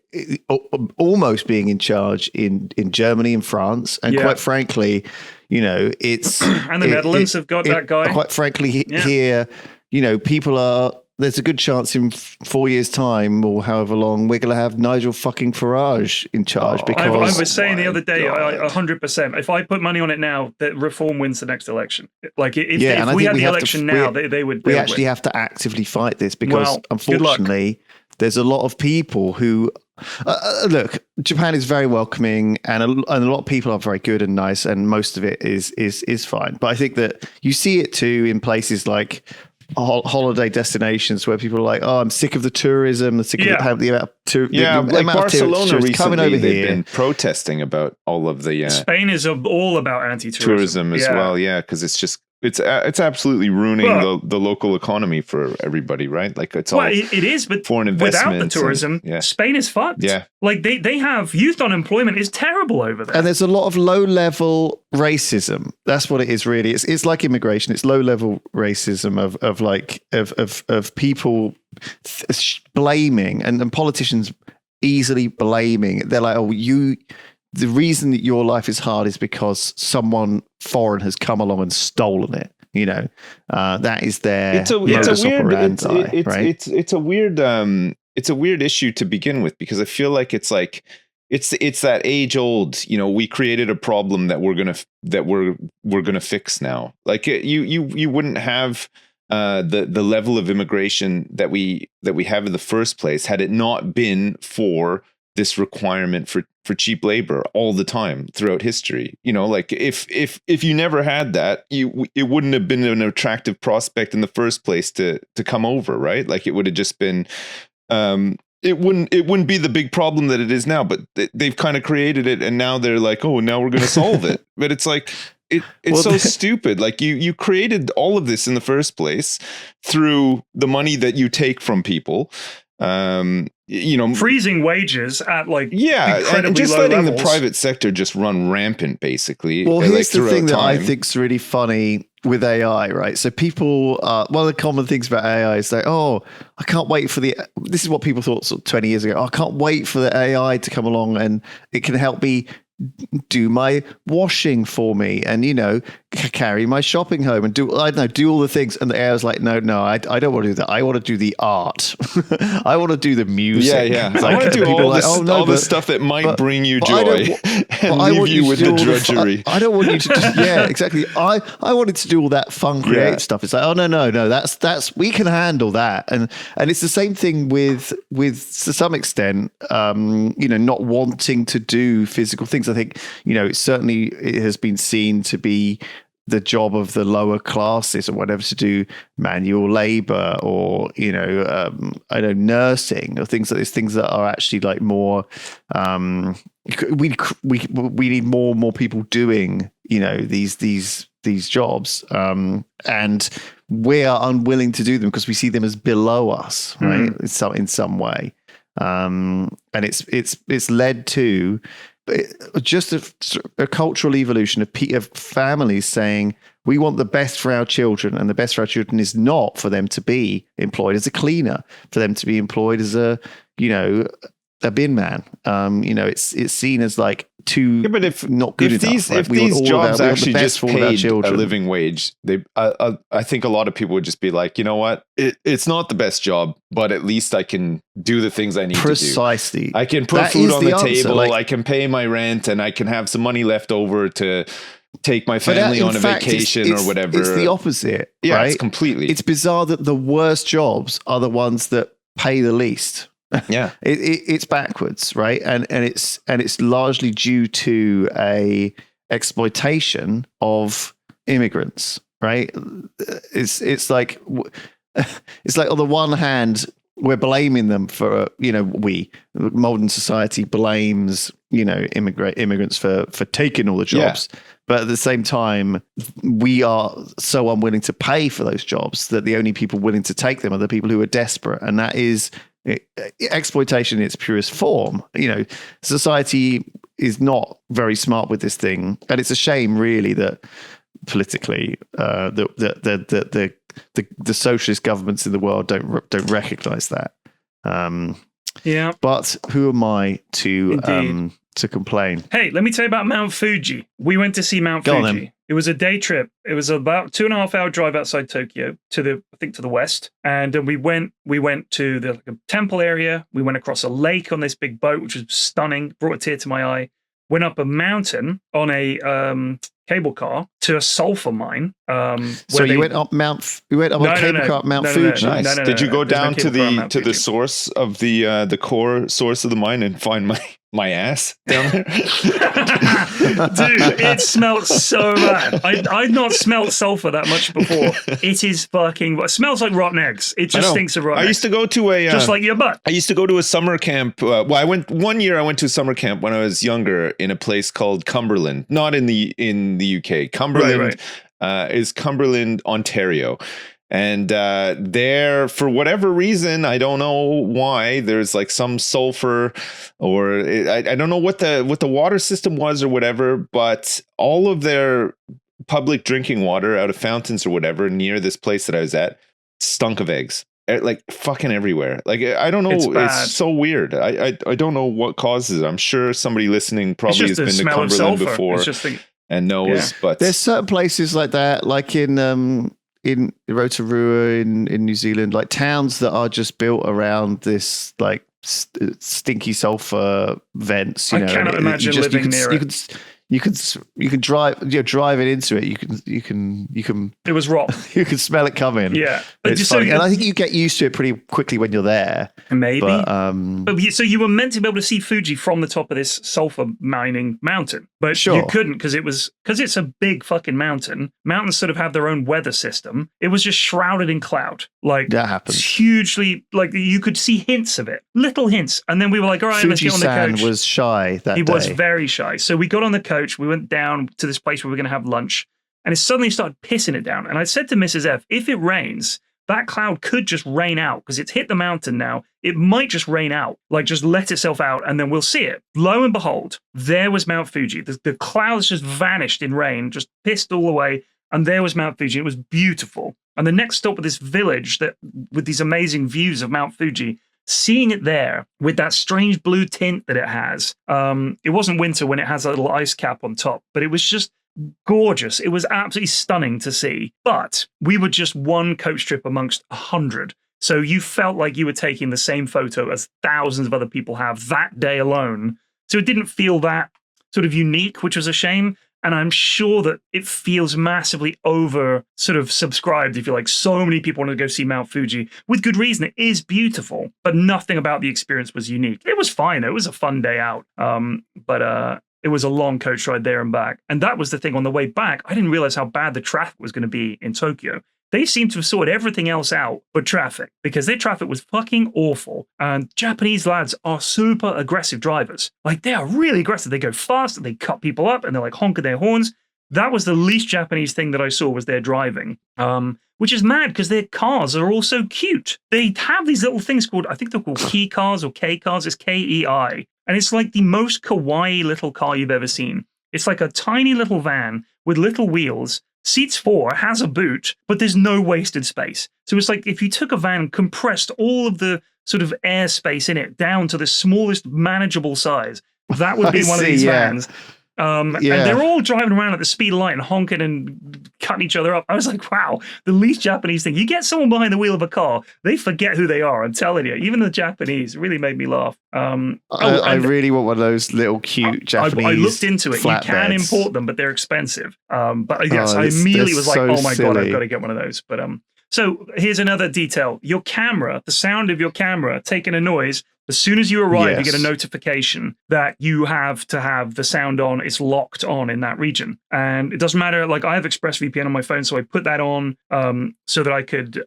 almost being in charge in Germany and France, and quite frankly, it's and the Netherlands have got that guy. Quite frankly, here, people are. There's a good chance in 4 years' time or however long we're going to have Nigel fucking Farage in charge. Because I was saying the other day, 100%. If I put money on it now, that Reform wins the next election. Like if we had the election now, they would. We actually have to actively fight this because, unfortunately, there's a lot of people who look. Japan is very welcoming, and a lot of people are very good and nice, and most of it is fine. But I think that you see it too in places like holiday destinations where people are like, I'm sick of the tourism, I'm sick of the amount of like Barcelona recently, coming over they've here. been protesting about all of the Spain is all about anti-tourism as well, because it's absolutely ruining the local economy for everybody, right? Like it's all it is, but foreign without the tourism, Spain is fucked. Yeah, like they have youth unemployment is terrible over there, and there's a lot of low-level racism. That's what it is, really. It's like immigration. It's low-level racism of people blaming and politicians easily blaming. They're like, the reason that your life is hard is because someone foreign has come along and stolen it. That is their modus operandi, right? It's a weird issue to begin with, because I feel like it's like it's that age old, we created a problem that we're gonna fix now. Like you wouldn't have the level of immigration that we have in the first place had it not been for this requirement for cheap labor all the time throughout history. Like if you never had that, it wouldn't have been an attractive prospect in the first place to come over, right? Like it would have just been it wouldn't be the big problem that it is now, but they've kind of created it, and now they're like, oh, now we're going to solve it. But it's like it's stupid. Like you created all of this in the first place through the money that you take from people. Freezing wages at incredibly and just low letting levels. the private sector just run rampant, basically. Well, here's the thing that I time. think's really funny with AI, right? So people, one of the common things about AI is like, oh, I can't wait for this is what people thought sort of 20 years ago. Oh, I can't wait for the AI to come along and it can help me do my washing for me and carry my shopping home and do all the things. And the AI was like, no, I don't want to do that. I want to do the art. I want to do the music. Yeah. Like, I want to do all the stuff that might bring you joy and leave you with the drudgery. I don't want you to just, exactly. I wanted to do all that fun creative stuff. It's like, oh no, that's we can handle that. And it's the same thing with to some extent, not wanting to do physical things. I think, it has been seen to be the job of the lower classes or whatever to do manual labor or, nursing or things like this, things that are actually like more, we need more and more people doing, these jobs. And we are unwilling to do them because we see them as below us, right? In some way. And it's led to just a cultural evolution of families saying we want the best for our children, and the best for our children is not for them to be employed as a cleaner, for them to be employed as a bin man. It's seen as like not good enough. If these jobs actually just paid a living wage, I think a lot of people would just be like, you know what, it's not the best job, but at least I can do the things I need to do. Precisely. I can put food on the table, I can pay my rent, and I can have some money left over to take my family on a vacation or whatever. It's the opposite. Yeah, right? It's completely. It's bizarre that the worst jobs are the ones that pay the least. Yeah, it's backwards, right? And it's largely due to a exploitation of immigrants, right? It's like on the one hand we're blaming them for modern society blames immigrants for taking all the jobs. Yeah. But at the same time, we are so unwilling to pay for those jobs that the only people willing to take them are the people who are desperate, and that is exploitation in its purest form. Society is not very smart with this thing, and it's a shame, really, that politically, the socialist governments in the world don't recognize that. But who am I to complain? Hey, let me tell you about Mount Fuji. We went to see Mount Fuji. It was a day trip. It was about 2.5 hour drive outside Tokyo to the west. And we went to the temple area. We went across a lake on this big boat, which was stunning, brought a tear to my eye. Went up a mountain on a cable car to a sulfur mine. So you went up a cable car up Mount Fuji. Nice. Did you go down to the source of the core source of the mine and find my ass down there? Dude, it smelled so bad. I'd not smelled sulfur that much before. It is fucking. It smells like rotten eggs. It just stinks of rotten eggs. I used to go to just like your butt. I used to go to a summer camp. I went to a summer camp when I was younger in a place called Cumberland, not in the UK. Cumberland is Cumberland, Ontario. And there, for whatever reason, I don't know why, there's like some sulfur, or I don't know what the water system was or whatever, but all of their public drinking water out of fountains or whatever near this place that I was at stunk of eggs, like fucking everywhere. Like I don't know, it's so weird. I don't know what causes it. I'm sure somebody listening probably has been to Cumberland before and knows. Yeah. But there's certain places like that, like in Rotorua in New Zealand, like towns that are just built around this like stinky sulfur vents. I cannot imagine living near it. You could drive it into it. You can. It was rotten. You can smell it coming. Yeah, it's funny. And I think you get used to it pretty quickly when you're there. Maybe. But so you were meant to be able to see Fuji from the top of this sulfur mining mountain, but you couldn't because it's a big fucking mountain. Mountains sort of have their own weather system. It was just shrouded in cloud. Like that happens. Hugely, like you could see hints of it, little hints, and then we were like, all right, let's get on the coach. Fuji-san was shy that day. He was very shy. So we got on the coach. We went down to this place where we were going to have lunch, and it suddenly started pissing it down. And I said to Mrs. F, if it rains, that cloud could just rain out because it's hit the mountain now. It might just rain out, like just let itself out, and then we'll see it. Lo and behold, there was Mount Fuji. The clouds just vanished in rain, just pissed all away, and there was Mount Fuji. It was beautiful. And the next stop was this village with these amazing views of Mount Fuji. Seeing it there with that strange blue tint that it has, it wasn't winter when it has a little ice cap on top, but it was just gorgeous. It was absolutely stunning to see. But we were just one coach trip amongst 100. So you felt like you were taking the same photo as thousands of other people have that day alone. So it didn't feel that sort of unique, which was a shame. And I'm sure that it feels massively over sort of subscribed. If you're like, so many people want to go see Mount Fuji with good reason. It is beautiful, but nothing about the experience was unique. It was fine. It was a fun day out. But it was a long coach ride there and back. And that was the thing on the way back. I didn't realize how bad the traffic was going to be in Tokyo. They seem to have sorted everything else out but traffic, because their traffic was fucking awful. And Japanese lads are super aggressive drivers. Like, they are really aggressive. They go fast, they cut people up, and they're like honking their horns. That was the least Japanese thing that I saw was their driving, which is mad because their cars are all so cute. They have these little things called, I think they're called key cars or K cars. It's KEI. And it's like the most kawaii little car you've ever seen. It's like a tiny little van with little wheels. Seats 4, has a boot, but there's no wasted space. So it's like if you took a van and compressed all of the sort of airspace in it down to the smallest manageable size, that would be one of these vans. And they're all driving around at the speed of light and honking and cutting each other up. I was like, wow, the least Japanese thing. You get someone behind the wheel of a car, they forget who they are. I'm telling you, even the Japanese really made me laugh. I really want one of those little cute Japanese. I looked into it. You can import them, but they're expensive. But yes, I immediately was like, oh my God, I've got to get one of those. But so here's another detail. Your camera, the sound of your camera taking a noise, as soon as you arrive, you get a notification that you have to have the sound on. It's locked on in that region. And it doesn't matter. Like, I have ExpressVPN on my phone, so I put that on so that I could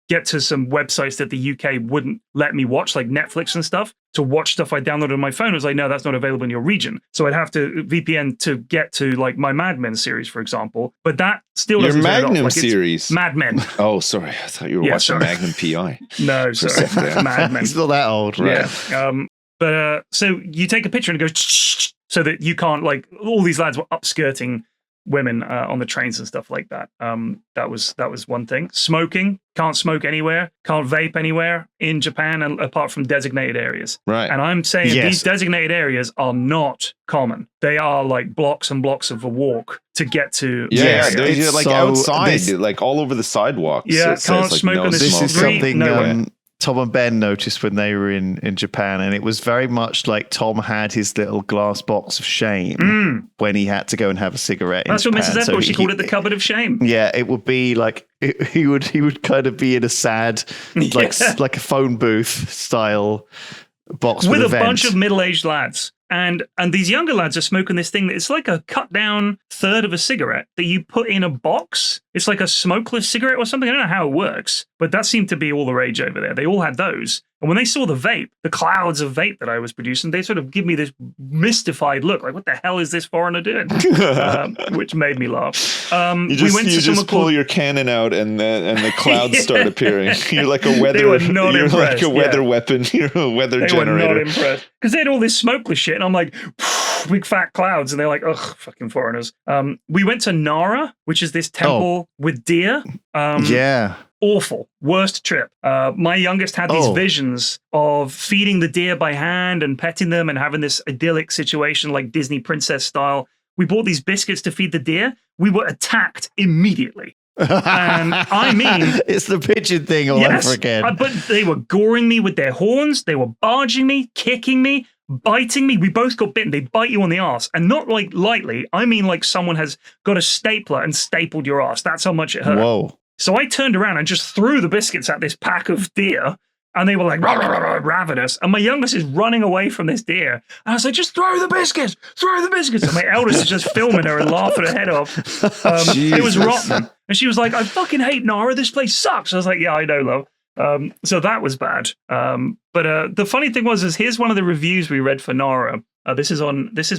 get to some websites that the UK wouldn't let me watch, like Netflix and stuff. To watch stuff I downloaded on my phone, I was like, no, that's not available in your region. So I'd have to VPN to get to like my Mad Men series, for example. But that still doesn't turn it off. Magnum series. Mad Men. Oh, sorry. I thought you were watching Magnum PI. No, sorry. Mad Men. It's not that old, right? Yeah. But so you take a picture and it goes so that you can't, like, all these lads were upskirting women on the trains and stuff like that. That was one thing. Smoking, can't smoke anywhere, can't vape anywhere in Japan, apart from designated areas. Right. And I'm saying these designated areas are not common. They are like blocks and blocks of a walk to get to. They're like outside, like all over the sidewalks. Yeah, can't smoke on this is street. Something Tom and Ben noticed when they were in Japan, and it was very much like Tom had his little glass box of shame when he had to go and have a cigarette. That's what Mrs. Ethel, she called it the cupboard of shame. Yeah, it would be like he would kind of be in a sad, like a phone booth style box with a vent. bunch of middle-aged lads. And these younger lads are smoking this thing. It's like a cut down third of a cigarette that you put in a box. It's like a smokeless cigarette or something. I don't know how it works, but that seemed to be all the rage over there. They all had those. And when they saw the vape, the clouds of vape that I was producing, they sort of give me this mystified look, like, what the hell is this foreigner doing? Which made me laugh. You just pull your cannon out, and the clouds start appearing. You're like a weather. Like a weather weapon. You're a weather generator. They were not impressed because they had all this smokeless shit, and I'm like, big fat clouds, and they're like, ugh, fucking foreigners. We went to Nara, which is this temple with deer. Awful. Worst trip. My youngest had these visions of feeding the deer by hand and petting them and having this idyllic situation like Disney princess style. We bought these biscuits to feed the deer. We were attacked immediately. And I mean, it's the pigeon thing all over again. But they were goring me with their horns. They were barging me, kicking me, biting me. We both got bitten. They bite you on the ass, and not like lightly. I mean, like someone has got a stapler and stapled your ass. That's how much it hurt. Whoa. So I turned around and just threw the biscuits at this pack of deer. And they were like, rah, rah, rah, rah, ravenous. And my youngest is running away from this deer. And I was like, just throw the biscuits. And my eldest is just filming her and laughing her head off. It was rotten. And she was like, I fucking hate Nara. This place sucks. I was like, yeah, I know, love. So that was bad. But the funny thing was, here's one of the reviews we read for Nara. This is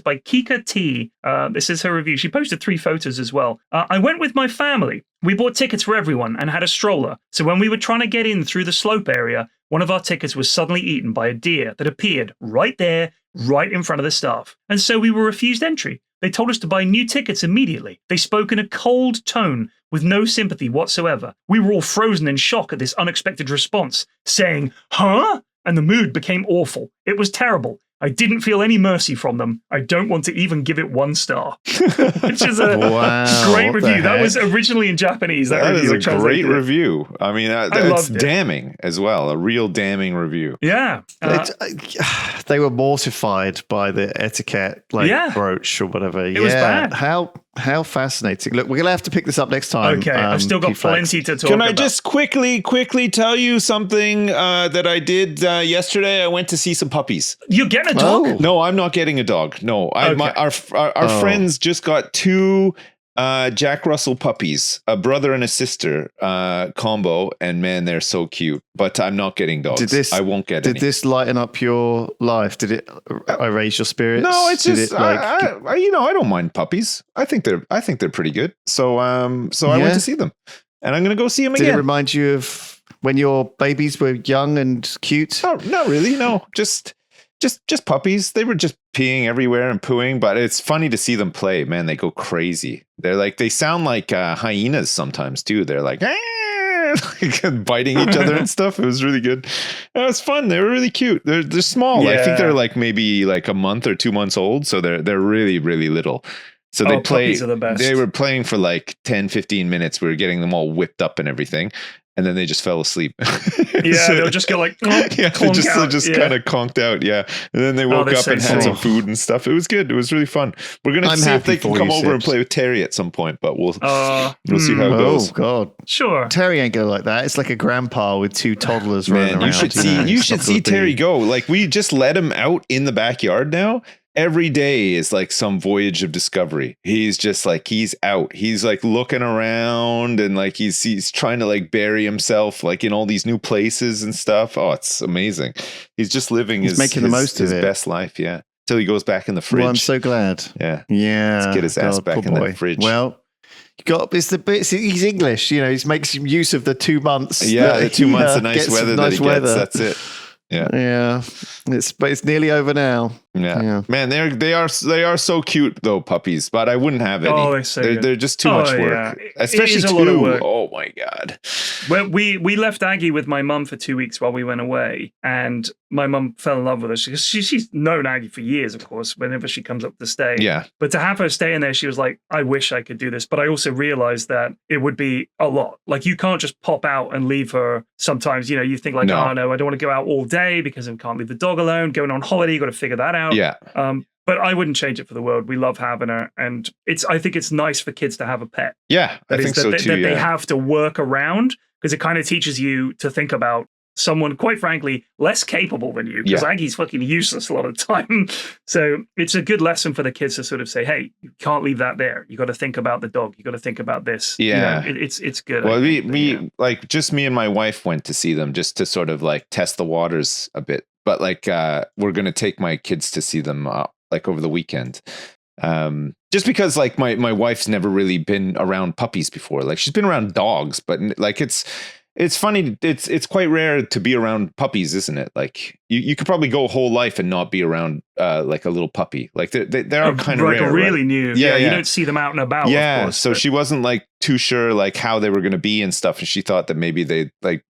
by Kika T. This is her review. She posted 3 photos as well. I went with my family. We bought tickets for everyone and had a stroller. So when we were trying to get in through the slope area, one of our tickets was suddenly eaten by a deer that appeared right there, right in front of the staff. And so we were refused entry. They told us to buy new tickets immediately. They spoke in a cold tone with no sympathy whatsoever. We were all frozen in shock at this unexpected response, saying, huh? And the mood became awful. It was terrible. I didn't feel any mercy from them. I don't want to even give it 1 star, which is a great review. That was originally in Japanese. That is a great review. I mean, that's damning as well. A real damning review. Yeah. They were mortified by the etiquette brooch or whatever. It was bad. How fascinating. Look, we're going to have to pick this up next time. Okay, I've still got plenty to talk about. Can I just quickly tell you something that I did yesterday? I went to see some puppies. You're getting a dog? Oh. No, I'm not getting a dog. No, our friends just got 2 Jack Russell puppies, a brother and a sister combo, and man, they're so cute. But I'm not getting dogs. I won't get any. Did this lighten up your life? Did it raise your spirits? No, it's just I don't mind puppies. I think they're pretty good. So I went to see them, and I'm gonna go see them again. Did it remind you of when your babies were young and cute? Oh, not really. No, just puppies. They were just peeing everywhere and pooing, but it's funny to see them play. Man, they go crazy. They sound like hyenas sometimes too. They're like, like biting each other and stuff. It was really good. It was fun. They were really cute. They're small. Yeah. I think they're like maybe like a month or 2 months old. So they're really, really little. So they play. Are the best. They were playing for like 10, 15 minutes. We were getting them all whipped up and everything. And then they just fell asleep. So they'll just go like, they just kind of conked out. Yeah. And then they woke up and had some food and stuff. It was good. It was really fun. We're going to see if they can come over and play with Terry at some point, but we'll see how it goes. Oh, God. Sure. Terry ain't going like that. It's like a grandpa with 2 toddlers running around. You should see Terry go. Like, we just let him out in the backyard now. Every day is like some voyage of discovery. He's just like, he's out. He's like looking around and like he's trying to like bury himself like in all these new places and stuff. Oh, it's amazing. He's just living his best life. Yeah. Till he goes back in the fridge. Well, I'm so glad. Yeah. Let's get his ass back in that fridge. Well, he's English, he makes use of the 2 months. Yeah. The 2 months of nice weather that he gets. That's it. Yeah. It's nearly over now. Yeah. Man, they are so cute though, puppies. But I wouldn't have any. Oh, they're just too much work, especially 2. Oh my God. Well, we left Aggie with my mum for 2 weeks while we went away, and my mum fell in love with her. She's known Aggie for years, of course. Whenever she comes up to stay, But to have her stay in there, she was like, "I wish I could do this," but I also realized that it would be a lot. Like, you can't just pop out and leave her. Sometimes, you think like, "Oh no, I don't want to go out all day because I can't leave the dog alone." Going on holiday, you got to figure that out. Yeah. But I wouldn't change it for the world. We love having her, and I think it's nice for kids to have a pet. Yeah, I think so too. That they have to work around, because it kind of teaches you to think about someone, quite frankly, less capable than you, because Aggie's fucking useless a lot of the time. So it's a good lesson for the kids to sort of say, hey, you can't leave that there. You got to think about the dog. You got to think about this. Yeah. It's good. Well, just me and my wife went to see them just to sort of like test the waters a bit. But like, we're going to take my kids to see them like over the weekend. Just because like my wife's never really been around puppies before. Like, she's been around dogs, but like it's funny. It's quite rare to be around puppies, isn't it? Like, you could probably go a whole life and not be around like a little puppy. Like they are kind of rare. Really new. Yeah. You don't see them out and about. Yeah. Of course, so she wasn't like too sure like how they were going to be and stuff. And she thought that maybe they like.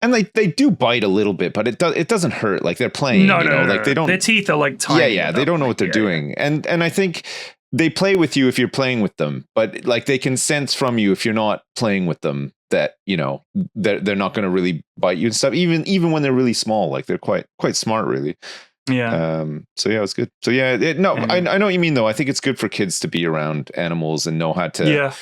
And they do bite a little bit, but it doesn't hurt. Like, they're playing. No. Like, they don't. Their teeth are like tiny. Yeah. They don't know what they're doing. And I think they play with you if you're playing with them, but like they can sense from you if you're not playing with them that, you know, they're not going to really bite you and stuff. Even when they're really small, like they're quite smart, really. Yeah. So yeah, it was good. So yeah, I know what you mean though. I think it's good for kids to be around animals and know how to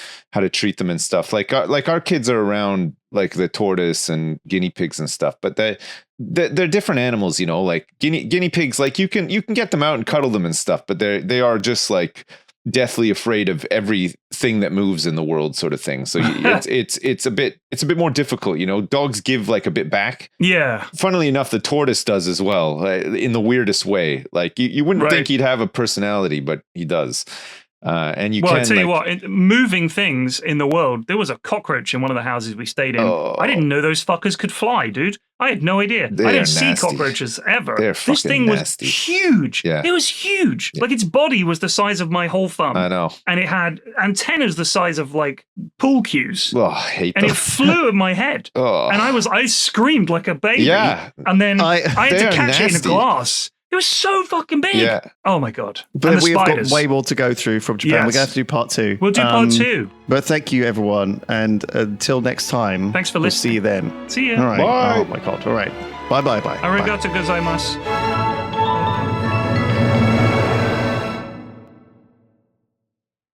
treat them and stuff. Like our kids are around like the tortoise and guinea pigs and stuff, but they're different animals, you know. Like guinea pigs, like you can get them out and cuddle them and stuff, but they are just like deathly afraid of everything that moves in the world, sort of thing. So it's a bit more difficult, you know. Dogs give like a bit back. Yeah. Funnily enough, the tortoise does as well, in the weirdest way. Like you wouldn't think he'd have a personality, but he does. And you can. Well, I tell you what, moving things in the world. There was a cockroach in one of the houses we stayed in. I didn't know those fuckers could fly, dude. I had no idea. I didn't see cockroaches ever. This thing nasty. was huge. Yeah. It was huge. Yeah. Like its body was the size of my whole thumb. I know. And it had antennas the size of like pool cues. Oh, I hate them. And it flew at my head. Oh. And I screamed like a baby. Yeah. And then I had to catch it in a glass. It was so fucking big. Yeah. Oh my God. But we've got way more to go through from Japan. Yes. We're going to have to do part 2. We'll do part 2. But thank you, everyone. And until next time. Thanks for listening. We'll see you then. See you. All right. Bye. Oh my God. All right. Bye. Arigato gozaimasu.